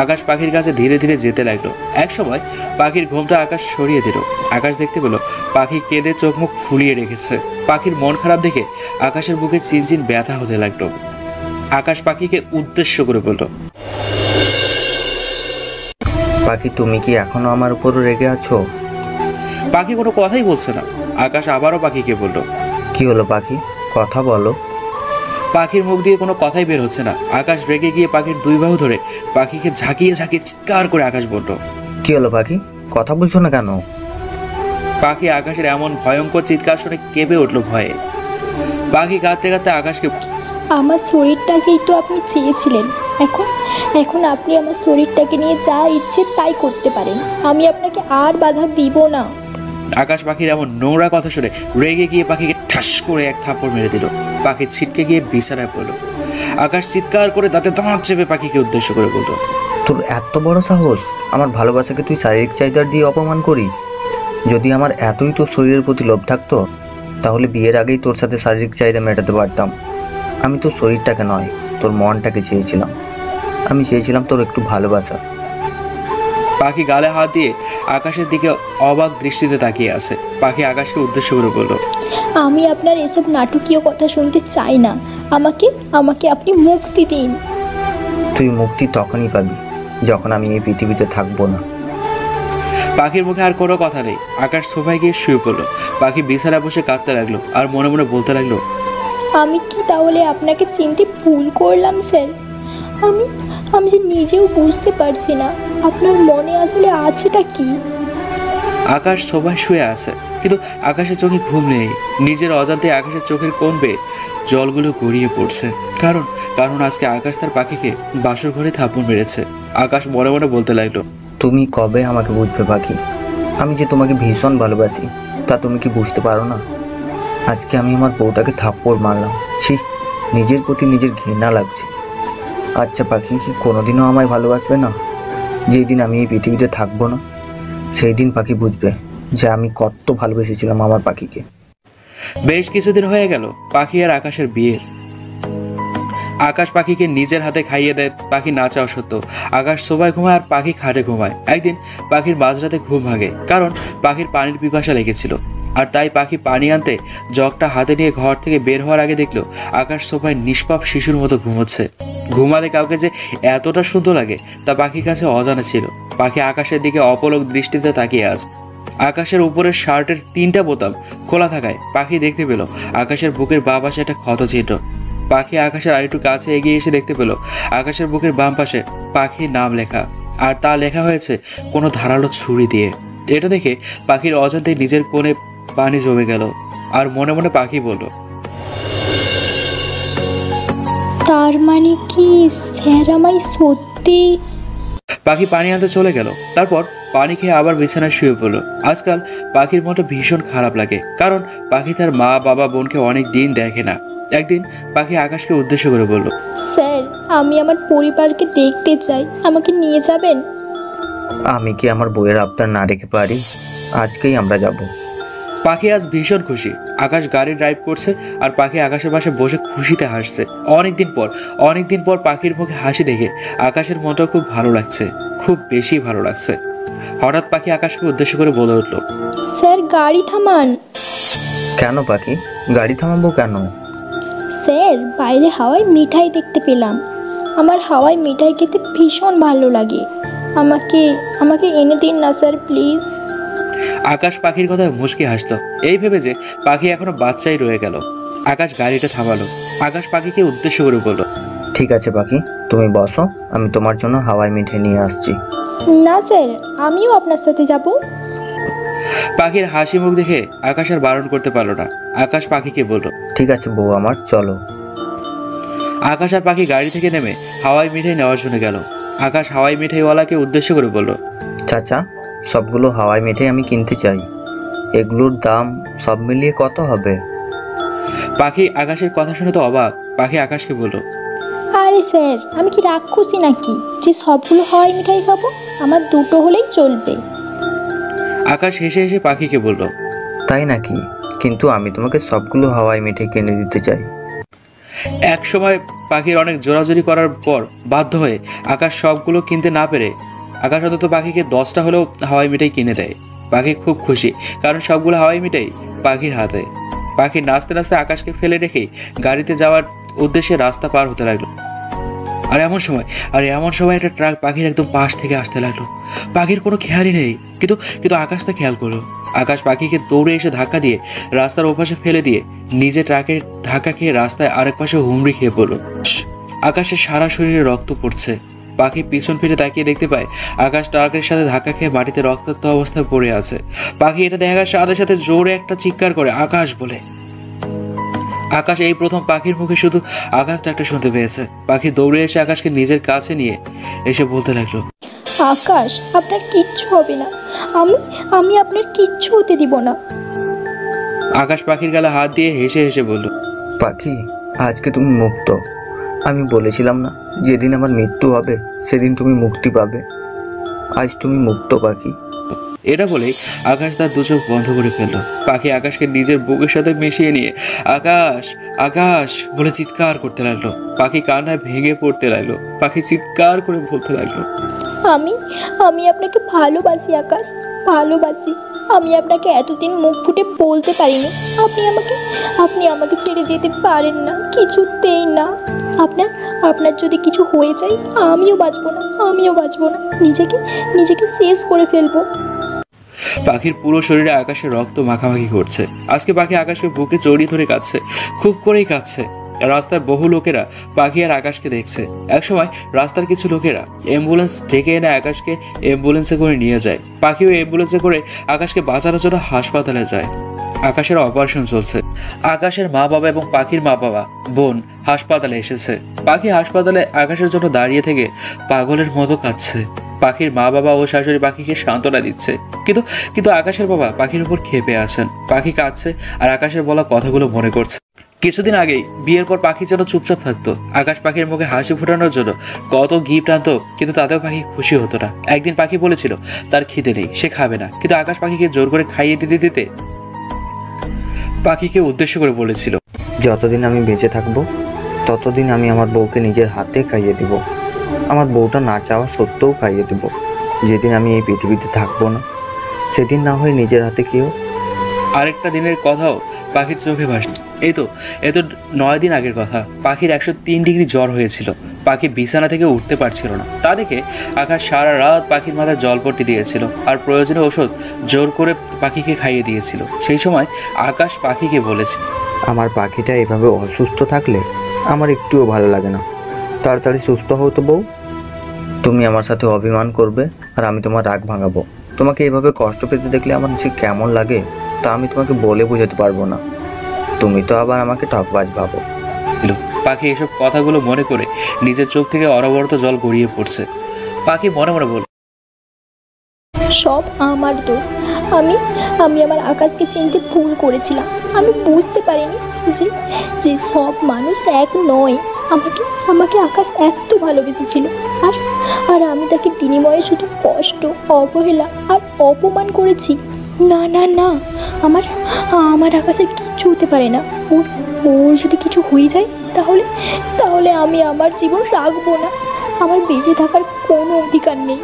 আকাশ পাখির কাছে ধীরে ধীরে যেতে লাগলো। এক সময় পাখির ঘুমটা আকাশ সরিয়ে দিল। আকাশ দেখতে পেল পাখি কেঁদে চোখ মুখ ফুলিয়ে রেখেছে। পাখির মন খারাপ দেখে আকাশের বুকে চিনচিন ব্যথা হতে লাগলো। আকাশ পাখিকে উদ্দেশ্য করে বলল,
পাখি, তুমি কি এখনো আমার উপর রেগে আছো?
পাখি কোনো কথাই বলছে না। আকাশ আবারও পাখিকে বলল,
কি হলো পাখি, কথা বলো।
পাখির মুখ দিয়ে কোনো কথাই বের হচ্ছে না। আকাশ রেগে গিয়ে পাখির দুই বাহু ধরে পাখিকে ঝাঁকিয়ে ঝাঁকিয়ে চিৎকার করে আকাশ বলল,
কি হলো পাখি, কথা বলছো না কেন?
পাখি আকাশের এমন ভয়ঙ্কর চিৎকার শুনে কেঁপে উঠল ভয়ে। পাখি কাঁদতে কাঁদতে আকাশকে,
আমার শরীরটাকেই তো আপনি চেয়েছিলেন, এখন এখন আপনি আমার শরীরটাকে নিয়ে যা ইচ্ছে তাই করতে পারেন, আমি আপনাকে আর বাধা দিব না।
আকাশ পাখির এমন নোংরা কথা শুনে রেগে গিয়ে পাখিকে ঠাস করে এক থাপ্পড় মেরে দিল। পাখি ছিটকে গিয়ে বিছানায় পড়ল। আকাশ চিৎকার করে দাঁতে দাঁত চেপে পাখিকে উদ্দেশ্য করে বলল,
তোর এত বড় সাহস, আমার ভালোবাসাকে তুই শারীরিক চাহিদার দিয়ে অপমান করিস। যদি আমার এতই তোর শরীরের প্রতি লোভ থাকতো তাহলে বিয়ের আগেই তোর সাথে শারীরিক চাহিদা মেটাতে পারতাম। আমি তোর শরীরটাকে নয়, তোর মনটাকে চেয়েছিলাম। আমি চেয়েছিলাম তোর একটু ভালোবাসা।
পাখি গালে হাত দিয়ে আকাশের দিকে অবাক দৃষ্টিতে তাকিয়ে আছে। পাখি আকাশকে উদ্দেশ্য করে বলল,
আমি আপনার এসব নাটকীয় কথা শুনতে চাই না, আমাকে আমাকে আপনি মুক্তি দিন।
তুই মুক্তি তখনই পাবি যখন আমি এই পৃথিবীতে থাকবো না।
পাখির মুখে আর কোনো কথা নেই। আকাশ সোফায় গিয়ে শুয়ে পড়লো। পাখি বিছানায় বসে কাঁদতে লাগলো আর মনে মনে বলতে লাগলো,
আমি কি তাহলে আপনাকে চিনতে ভুল করলাম স্যার? আমি আমি যে নিজেও বুঝতে পারছি না আপনার মনে আসলে আছেটা কি।
আকাশ সোফায় শুয়ে আছে, কিন্তু আকাশের চোখে ঘুম নেই। নিজের অজান্তে আকাশের চোখের কোণ বেয়ে জলগুলো গড়িয়ে পড়ছে। কারণ আজকে আকাশ তার পাখিকে বাসর ঘরে থাপ্পড় মেরেছে। আকাশ মনে মনে বলতে লাগলো,
তুমি কবে আমাকে বুঝবে পাখি? আমি যে তোমাকে ভীষণ ভালোবাসি তা তুমি কি বুঝতে পারো না? আজকে আমি আমার বউটাকে থাপ্পড় মারলাম, ছি, নিজের প্রতি নিজের ঘৃণা লাগছে। আচ্ছা পাখি কি কোনোদিনও আমায় ভালোবাসবে না? যেই দিন আমি এই পৃথিবীতে থাকবো না সেই দিন পাখি বুঝবে যে আমি কত ভালোবেসেছিলাম আমার পাখিকে।
বেশ কিছুদিন হয়ে গেল পাখি আর আকাশের বিয়ে। আকাশ পাখিকে নিজের হাতে খাইয়ে দেয়, পাখি না চাওয়া সত্ত্বেও। আকাশ সোফায় ঘুমায় আর পাখি খাটে ঘুমায়। একদিন পাখির মাঝরাতে ঘুম ভাঙে, কারণ পাখির পানির পিপাসা লেগেছিল। আর তাই পাখি পানি আনতে জগটা হাতে নিয়ে ঘর থেকে বের হওয়ার আগে দেখলো আকাশ সোফায় নিষ্পাপ শিশুর মতো ঘুমোচ্ছে। ঘুমালে কাউকে যে এতটা সুন্দর লাগে তা পাখির কাছে অজানা ছিল। পাখি আকাশের দিকে অপলক দৃষ্টিতে তাকিয়ে আছে। আকাশের উপরের শার্টের 3টা বোতাম খোলা থাকায় পাখি দেখতে পেল আকাশের বুকের বাঁ পাশে একটা ক্ষত চিহ্ন। পাখি আকাশের আরেকটু কাছে এগিয়ে এসে দেখতে পেল আকাশের বুকের বাম পাশে পাখির নাম লেখা, আর তা লেখা হয়েছে কোনো ধারালো ছুরি দিয়ে। এটা দেখে পাখির অজান্তে নিজের কোণে পানি জমে গেল, আর মনে মনে পাখি বলল,
তার মানে কি স্যার আমায় সত্যি?
পাখি পানি আনতে চলে গেল। তারপর পানি খেয়ে আবার বিছানায় শুয়ে পড়ল। আজকাল পাখির মনটা ভীষণ খারাপ লাগে, কারণ পাখি তার মা বাবা বোনকে অনেক দিন দেখে না। একদিন পাখি আকাশকে উদ্দেশ্য করে বলল,
স্যার আমি আমার পরিবারকে দেখতে চাই, আমাকে নিয়ে যাবেন?
আমি কি আমার বউয়ের আবদার না রেখে পারি? আজকেই আমরা যাব।
পাখি আজ ভীষণ খুশি। আকাশ গাড়ি ড্রাইভ করছে আর পাখি আকাশের পাশে বসে খুশিতে হাসছে। অনেকদিন পর পাখির মুখে হাসি দেখে আকাশের মনটা খুব ভালো লাগছে, খুব বেশি ভালো লাগছে। হঠাৎ পাখি আকাশকে উদ্দেশ্য করে বলে উঠল,
স্যার গাড়ি থামান।
কেন পাখি, গাড়ি থামাবো কেন?
স্যার বাইরে হাওয়ায় মিঠাই দেখতে পেলাম, আমার হাওয়ায় মিঠাই খেতে ভীষণ ভালো লাগে, আমাকে এনে দিন না স্যার প্লিজ।
আকাশ পাখির কথায় মুচকি হাসলো। এই ভেবে যে পাখি এখনো বাচ্চাই রয়ে গেল। আকাশ গাড়িটা থামালো। আকাশ পাখিকে উদ্দেশ্য করে বলল,
ঠিক আছে পাখি, তুমি বসো, আমি তোমার জন্য হাওয়াই মিঠাই নিয়ে আসছি।
না স্যার, আমিও আপনার সাথে যাব।
পাখির হাসি মুখ দেখে আকাশ আর বারণ করতে পারলো না। আকাশ পাখিকে বলল,
ঠিক আছে বউ আমার, চলো।
আকাশ আর পাখি গাড়ি থেকে নেমে হাওয়াই মিঠাই নেওয়ার জন্য গেল। আকাশ হাওয়াই মিঠাইওয়ালাকে উদ্দেশ্য করে বলল,
চাচা সবগুলো হাওয়াই মিঠাই আমি কিনতে চাই, এগুলোর দাম সব মিলিয়ে কত হবে?
পাখি আকাশের কথা শুনে তো অবাক। পাখি আকাশকে বলল,
আরে স্যার আমি কি রাক্ষসী নাকি যে সবগুলো হাওয়াই মিঠাই খাবো? আমার দুটো হলেই চলবে।
আকাশ হেসে হেসে পাখিকে বলল,
তাই নাকি? কিন্তু আমি তোমাকে সবগুলো হাওয়াই মিঠাই কিনে দিতে চাই।
এক সময় পাখির অনেক জোরাজোরি করার পর বাধ্য হয়ে আকাশ সবগুলো কিনতে না পেরে আকাশ অন্তত পাখিকে 10টা হলেও হাওয়াই মিঠাই কিনে দেয়। পাখি খুব খুশি, কারণ সবগুলো হাওয়াই মিঠাই পাখির হাতে। পাখি নাচতে নাচতে আকাশকে ফেলে রেখেই গাড়িতে যাওয়ার উদ্দেশ্যে রাস্তা পার হতে লাগলো। আর এমন সময় একটা ট্রাক পাখির একদম পাশ থেকে আসতে লাগলো। পাখির কোনো খেয়ালই নেই কিন্তু কিন্তু আকাশ তা খেয়াল করলো। আকাশ পাখিকে দৌড়ে এসে ধাক্কা দিয়ে রাস্তার ওপাশে ফেলে দিয়ে নিজে ট্রাকের ধাক্কা খেয়ে রাস্তায় আরেক পাশে হুমড়ি খেয়ে পড়লো। আকাশের সারা শরীরে রক্ত পড়ছে। পাখি পিছন ফিরে তাকিয়ে দেখতে পায় আকাশ ট্রাকের সাথে ধাক্কা খেয়ে মাটিতে রক্তাক্ত অবস্থায় পড়ে আছে। পাখি এটা দেখার সাথে সাথে জোরে একটা চিৎকার করে আকাশ বলে। আকাশ এই প্রথম পাখির মুখে শুধু আকাশ ডাকটা শুনতে পেয়েছে। পাখি দৌড়ে এসে আকাশকে নিজের কাছে নিয়ে এসে বলতে লাগলো,
আকাশ, আপনার কিচ্ছু হবে না। আমি আমি আপনার কিচ্ছু হতে দিব না।
আকাশ পাখির গালে হাত দিয়ে হেসে হেসে বলল,
পাখি, আজকে তুমি মুক্ত। আমি বলেছিলাম না, যেদিন আমার মৃত্যু হবে সেদিন তুমি মুক্তি পাবে। আজ তুমি মুক্ত পাখি।
এটা বলেই আকাশ তার দু চোখ বন্ধ করে ফেলল। পাখি আকাশকে নিজের বুকের সাথে মিশিয়ে নিয়ে আকাশ আকাশ বলে চিৎকার করতে লাগলো। পাখি কান্নায় ভেঙে পড়তে লাগলো। পাখি চিৎকার করে বলতে লাগলো,
আমি আমি আপনাকে ভালোবাসি আকাশ, ভালোবাসি। আমি আপনাকে এতদিন মুখ ফুটে বলতে পারিনি। আপনি আমাকে ছেড়ে যেতে পারেন না, কিছুতেই না। আপনার যদি কিছু হয়ে যায় আমিও বাঁচবো না। নিজেকে শেষ করে ফেলবো।
পাখির পুরো শরীরে আকাশের রক্ত মাখামাখি করছে। আজকে পাখি আকাশকে বুকে জড়িয়ে ধরে কাঁদছে, খুব করেই কাঁদছে। রাস্তায় বহু লোকেরা পাখি আর আকাশকে দেখছে। একসময় রাস্তার কিছু লোকেরা অ্যাম্বুলেন্স ডেকে এনে আকাশকে অ্যাম্বুলেন্সে করে নিয়ে যায়। পাখিও অ্যাম্বুলেন্সে করে আকাশকে বাঁচানোর জন্য হাসপাতালে যায়। আকাশের অপারেশন চলছে। আকাশের মা বাবা এবং পাখির মা বাবা বোন হাসপাতালে এসেছে। পাখি হাসপাতালে আকাশের জন্য দাঁড়িয়ে থেকে পাগলের মতো কাঁদছে। পাখির মা বাবা ও শাশুড়ি পাখিকে সান্ত্বনা দিচ্ছে, কিন্তু আকাশের বাবা পাখির উপর ক্ষেপে আছেন। পাখি কাঁদছে আর আকাশের বলা কথাগুলো মনে করছে। কিছুদিন আগেই বিয়ের পর পাখি যেন চুপচাপ থাকতো। আকাশ পাখির মুখে হাসি ফোটানোর জন্য কত গিফট আনতো, কিন্তু তাতেও পাখি খুশি হতো না। একদিন পাখি বলেছিল তার খিদে নেই, সে খাবে না, কিন্তু আকাশ পাখিকে জোর করে খাইয়ে দিতে পাখিকে উদ্দেশ্য করে বলেছিল,
যতদিন আমি বেঁচে থাকবো ততদিন আমি আমার বউকে নিজের হাতে খাইয়ে দেব। আমার বউটা না চাওয়া সত্ত্বেও খাইয়ে দেব। যেদিন আমি এই পৃথিবীতে থাকবো না সেদিন না হয় নিজের হাতে কেউ।
আরেকটা দিনের কথাও পাখির চোখে ভাসছে। এই তো 9 দিন আগের কথা। পাখির 103 ডিগ্রি জ্বর হয়েছিল। পাখি বিছানা থেকে উঠতে পারছিল না। তা দেখে আকাশ সারা রাত পাখির মাথায় জলপট্টি দিয়েছিল আর প্রয়োজনীয় ওষুধ জোর করে পাখিকে খাইয়ে দিয়েছিল। সেই সময় আকাশ পাখিকে বলেছে,
আমার পাখিটা এভাবে অসুস্থ থাকলে আমার একটুও ভালো লাগে না। তাড়াতাড়ি সুস্থ হও তো বউ। তুমি আমার সাথে অভিমান করবে আর আমি তোমার রাগ ভাঙাবো। তোমাকে এভাবে কষ্ট পেতে দেখলে আমার যে কেমন লাগে তা আমি তোমাকে বলে বোঝাতে পারবো না। তুমি তো আবার আমাকে ঠকবাজ ভাবো।
পাখি এসব কথাগুলো মনে করে নিজের চোখ থেকে অনবরত জল গড়িয়ে পড়ছে। পাখি মনে মনে বল,
সব আমার দোষ। আমি আমার আকাশকে চিনতে ভুল করেছিলাম। আমি বুঝতে পারিনি যে সব মানুষ এক নয়। আমাকে আকাশ এত ভালোবেসেছিল, আর আমি তাকে বিনিময়ে শুধু কষ্ট, অবহেলা আর অপমান করেছি। না না না, আমার আকাশের কিচ্ছু হতে পারে না। ওর যদি কিছু হয়ে যায় তাহলে আমি আমার জীবন রাখবো না। আমার বেঁচে থাকার কোনো অধিকার নেই।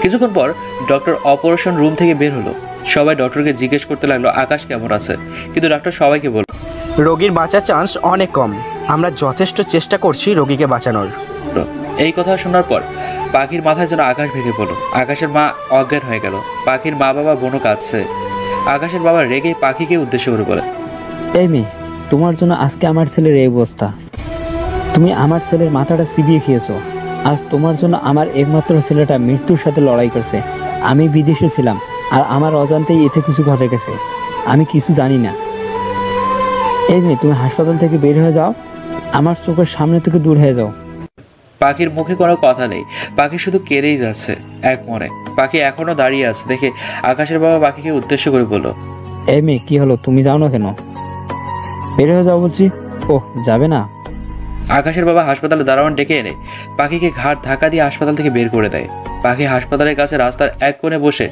কিছুক্ষণ পর ডক্টর অপারেশন রুম থেকে বের হলো। সবাই ডক্টরকে জিজ্ঞেস করতে লাগলো আকাশ কেমন আছে, কিন্তু ডক্টর সবাইকে বলল,
রোগীর বাঁচার চান্স অনেক কম। আমরা যথেষ্ট চেষ্টা করছি রোগীকে বাঁচানোর।
এই কথা শোনার পর পাখির মাথায় যেন আকাশ ভেঙে পড়লো। আকাশের মা অজ্ঞান হয়ে গেল। পাখির মা বাবা বোনও কাঁদছে। আকাশের বাবা রেগে পাখিকে উদ্দেশ্য করে বলে,
এই মেয়ে, তোমার জন্য আজকে আমার ছেলের এই অবস্থা। তুমি আমার ছেলের মাথাটা চিবিয়ে খেয়েছো। আজ তোমার জন্য আমার একমাত্র ছেলেটা মৃত্যুর সাথে লড়াই করছে। আমি বিদেশে ছিলাম আর আমার অজান্তেই এতে কিছু ঘটে গেছে। আমি কিছু জানি না। এই মেয়ে, তুমি হাসপাতাল থেকে বের হয়ে যাও। আমার চোখের সামনে থেকে দূর হয়ে যাও।
পাখির মুখে কোনো কথা নেই। পাখি শুধু কেঁদেই যাচ্ছে এক মনে। পাখি এখনো দাঁড়িয়ে আছে দেখে আকাশের বাবা পাখিকে উদ্দেশ্য করে বলল,
এই মেয়ে, কি হলো? তুমি যাও না কেন? বের হয়ে যাও বলছি। ওহ, যাবে না?
আকাশের বাবা হাসপাতালে দারোয়ান ডেকে এনে পাখিকে ঘাট ধাক্কা দিয়ে হাসপাতাল থেকে বের করে দেয়। পাখি হাসপাতালের কাছে রাস্তার এক কোণে বসে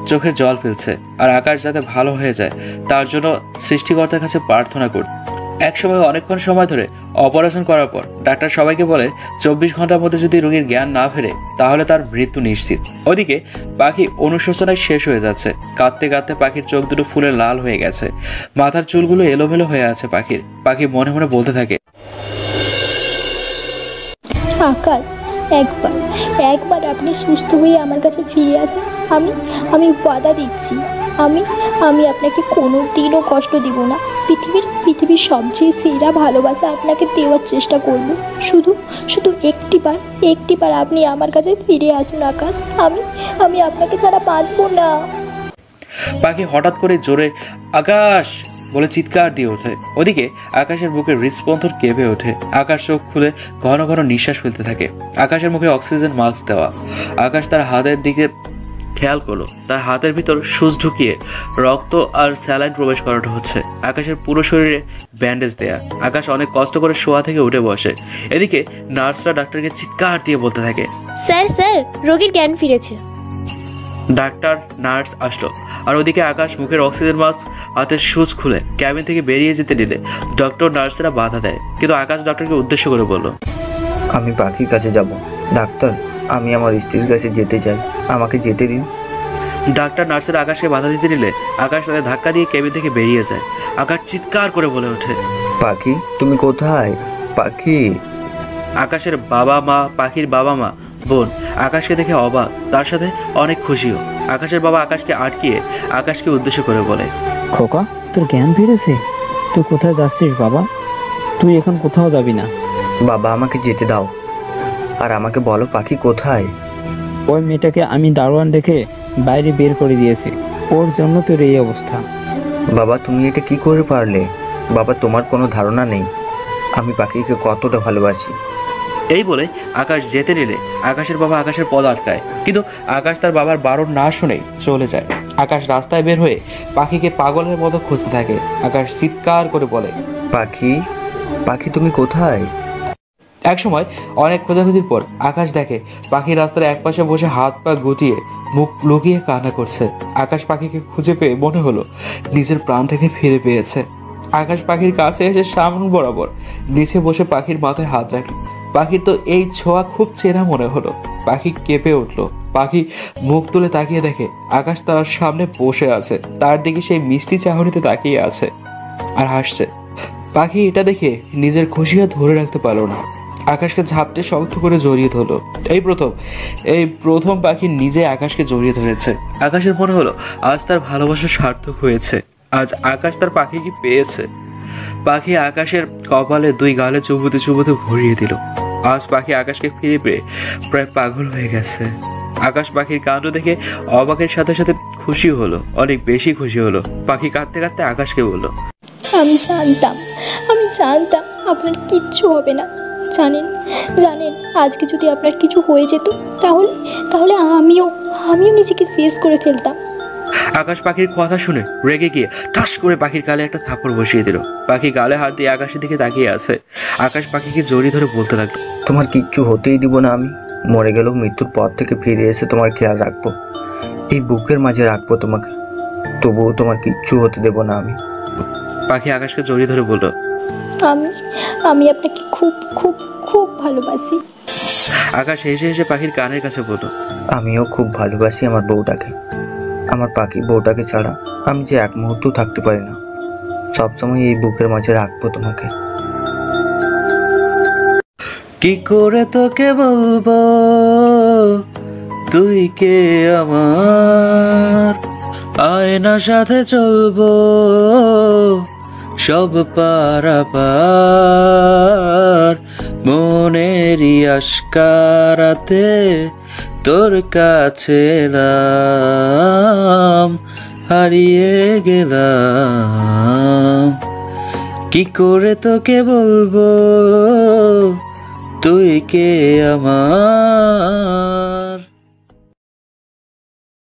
চোখের জল ফেলছে আর আকাশ যাতে ভালো হয়ে যায় তার জন্য সৃষ্টিকর্তার কাছে প্রার্থনা করছে। একসময় অনেকক্ষণ সময় ধরে অপারেশন করার পর ডাক্তার সবাইকে বলে 24 ঘন্টার মধ্যে যদি রোগীর জ্ঞান না ফেরে তাহলে তার মৃত্যু নিশ্চিত। ওদিকে পাখি অনুশোচনায় শেষ হয়ে যাচ্ছে। কাঁদতে কাঁদতে পাখির চোখ দুটো ফুলে লাল হয়ে গেছে। মাথার চুলগুলো এলোমেলো হয়ে আছে পাখি মনে মনে বলতে থাকে,
আকাশ, একবার একবার আপনি সুস্থ হয়ে আমার কাছে ফিরে আসেন, আমি আমি ওয়াদা দিচ্ছি, আমি আমি আপনাকে কোনো দিনও কষ্ট দিব না। পৃথিবীর সবচেয়ে সেরা ভালোবাসা আপনাকে দেওয়ার চেষ্টা করব। শুধু শুধু একটিবার আপনি আমার কাছে ফিরে আসুন আকাশ। আমি আপনাকে ছাড়া বাঁচব না।
পাখি হঠাৎ করে জোরে আকাশ বলে চিৎকার দিয়ে ওঠে। ওদিকে আকাশের বুকের হৃদস্পন্দন কেঁপে ওঠে। আকাশ চোখ খুলে ঘন ঘন নিঃশ্বাস ফেলতে থাকে। আকাশের মুখে অক্সিজেন মাস্ক দেওয়া। আকাশ তার হাতের দিকে খেয়াল করলো, তার হাতের ভিতর সুচ ঢুকিয়ে রক্ত আর স্যালাইন প্রবেশ করানো হচ্ছে। আকাশের পুরো শরীরে ব্যান্ডেজ দেয়া। আকাশ অনেক কষ্ট করে শোয়া থেকে উঠে বসে। এদিকে নার্সরা ডাক্তারকে চিৎকার দিয়ে বলতে থাকে,
স্যার রোগীর জ্ঞান ফিরেছে।
ডাক্তার নার্স আসলো, আর ওদিকে আকাশ মুখের অক্সিজেন মাস্ক হাতের সুচ খুলে ক্যাবিন থেকে বেরিয়ে যেতে নিলে ডক্টর নার্সরা বাধা দেয়। কিন্তু আকাশ ডক্টরকে উদ্দেশ্য করে বলল,
আমি পাখির কাছে যাব। ডাক্তার, আমি আমার স্ত্রীর কাছে যেতে চাই, আমাকে যেতে দিন।
ডাক্তার নার্সের আকাশকে বাধা দিতে নিলে আকাশ তাদের ধাক্কা দিয়ে কেবিন থেকে বেরিয়ে যায়। আকাশ চিৎকার করে বলে ওঠে,
পাখি তুমি কোথায়? পাখি।
আকাশের বাবা মা, পাখির বাবা মা, বোন আকাশকে দেখে অবাক, তার সাথে অনেক খুশিও। আকাশের বাবা আকাশকে আটকিয়ে আকাশকে উদ্দেশ্য করে বলে,
খোকা, তোর জ্ঞান ফিরেছে? তুই কোথায় যাচ্ছিস বাবা? তুই এখন কোথাও যাবি না।
বাবা, আমাকে যেতে দাও, আর আমাকে বলো পাখি কোথায়?
ওই মেয়েটাকে আমি দারোয়ান দেখে বাইরে বের করে দিয়েছি, ওর জন্য তোর এই অবস্থা।
বাবা, তুমি এটা কি করে পারলে? বাবা, তোমার কোনো ধারণা নেই আমি পাখিকে কতটা ভালোবাসি।
এই বলে আকাশ যেতে নিলে আকাশের বাবা আকাশের পদ আটকায়, কিন্তু আকাশ তার বাবার বারণ না শুনেই চলে যায়। আকাশ রাস্তায় বের হয়ে পাখিকে পাগলের মতো খুঁজতে থাকে। আকাশ চিৎকার করে বলে,
পাখি, পাখি তুমি কোথায়?
এক সময় অনেক খোঁজাখুঁজির পর আকাশ দেখে পাখি রাস্তার একপাশে বসে হাত পা গুটিয়ে মুখ লুকিয়ে কান্না করছে। আকাশ পাখিকে খুঁজে পেয়ে মনে হলো নিজের প্রাণটাকে ফিরে পেয়েছে। আকাশ পাখির কাছে এসে সামনে বরাবর নিচে বসে পাখির মাথায় হাত রাখল। পাখির তো এই ছোঁয়া খুব চেনা মনে হলো। পাখি কেঁপে উঠল। পাখি মুখ তুলে তাকিয়ে দেখে আকাশ তার সামনে বসে আছে, তার দিকে সেই মিষ্টি চাহনিতে তাকিয়ে আছে আর হাসছে। পাখি এটা দেখে নিজের খুশি আর ধরে রাখতে পারল না, আকাশকে ঝাপটে শক্ত করে জড়িয়ে ধরলো। এই প্রথম পাখি নিজে আকাশকে জড়িয়ে ধরেছে। আকাশের মনে হলো আজ তার ভালোবাসা সার্থক হয়েছে, আজ আকাশ তার পাখিকে পেয়েছে। পাখি আকাশের কপালে দুই গালে চুবুতে চুবুতে ভরিয়ে দিল। আজ পাখি আকাশকে ফিরে পেয়ে প্রায় পাগল হয়ে গেছে। আকাশ পাখির কাণ্ড দেখে অবাকের সাথে সাথে খুশি হলো, অনেক বেশি খুশি হলো। পাখি কাঁদতে কাঁদতে আকাশকে বলল,
আমি জানতাম আপনার কিচ্ছু হবে না। জানেন আজকে যদি আপনার কিছু হয়ে যেত তাহলে আমিও নিজেকে শেষ করে ফেলতাম।
আকাশ পাখির কথা শুনে রেগে গিয়ে ঠাস করে পাখির গালে একটা থাপড় বসিয়ে দিল। পাখি গালে হাত দিয়ে আকাশের দিকে তাকিয়ে আছে। আকাশ পাখিকে জড়িয়ে ধরে বলতে লাগলো,
তোমার কিচ্ছু হতেই দিব না আমি। মরে গেলেও মৃত্যুর পর থেকে ফিরে এসে তোমার খেয়াল রাখবো, এই বুকের মাঝে রাখবো তোমাকে, তবুও তোমার কিচ্ছু হতে দেব না আমি।
পাখি আকাশকে জড়িয়ে ধরে বলল,
আমি আপনাকে খুব খুব খুব ভালোবাসি।
আকাশ হেসে হেসে পাখির কানের কাছে বলল,
আমিও খুব ভালোবাসি আমার বউটাকে। আমার পাখি বউটাকে ছাড়া আমি যে এক মুহূর্ত থাকতে পারি না। সবসময় এই বুকের মাঝে রাখবো তোমাকে।
কি করে তোকে বলবো তুই কে আমার, আয়নার সাথে চলবো সব পারাপার, মনেরই আশকারাতে তোর কাছে এলাম, হারিয়ে গেলাম। কি করে তোকে বলবো তুই কে আমার।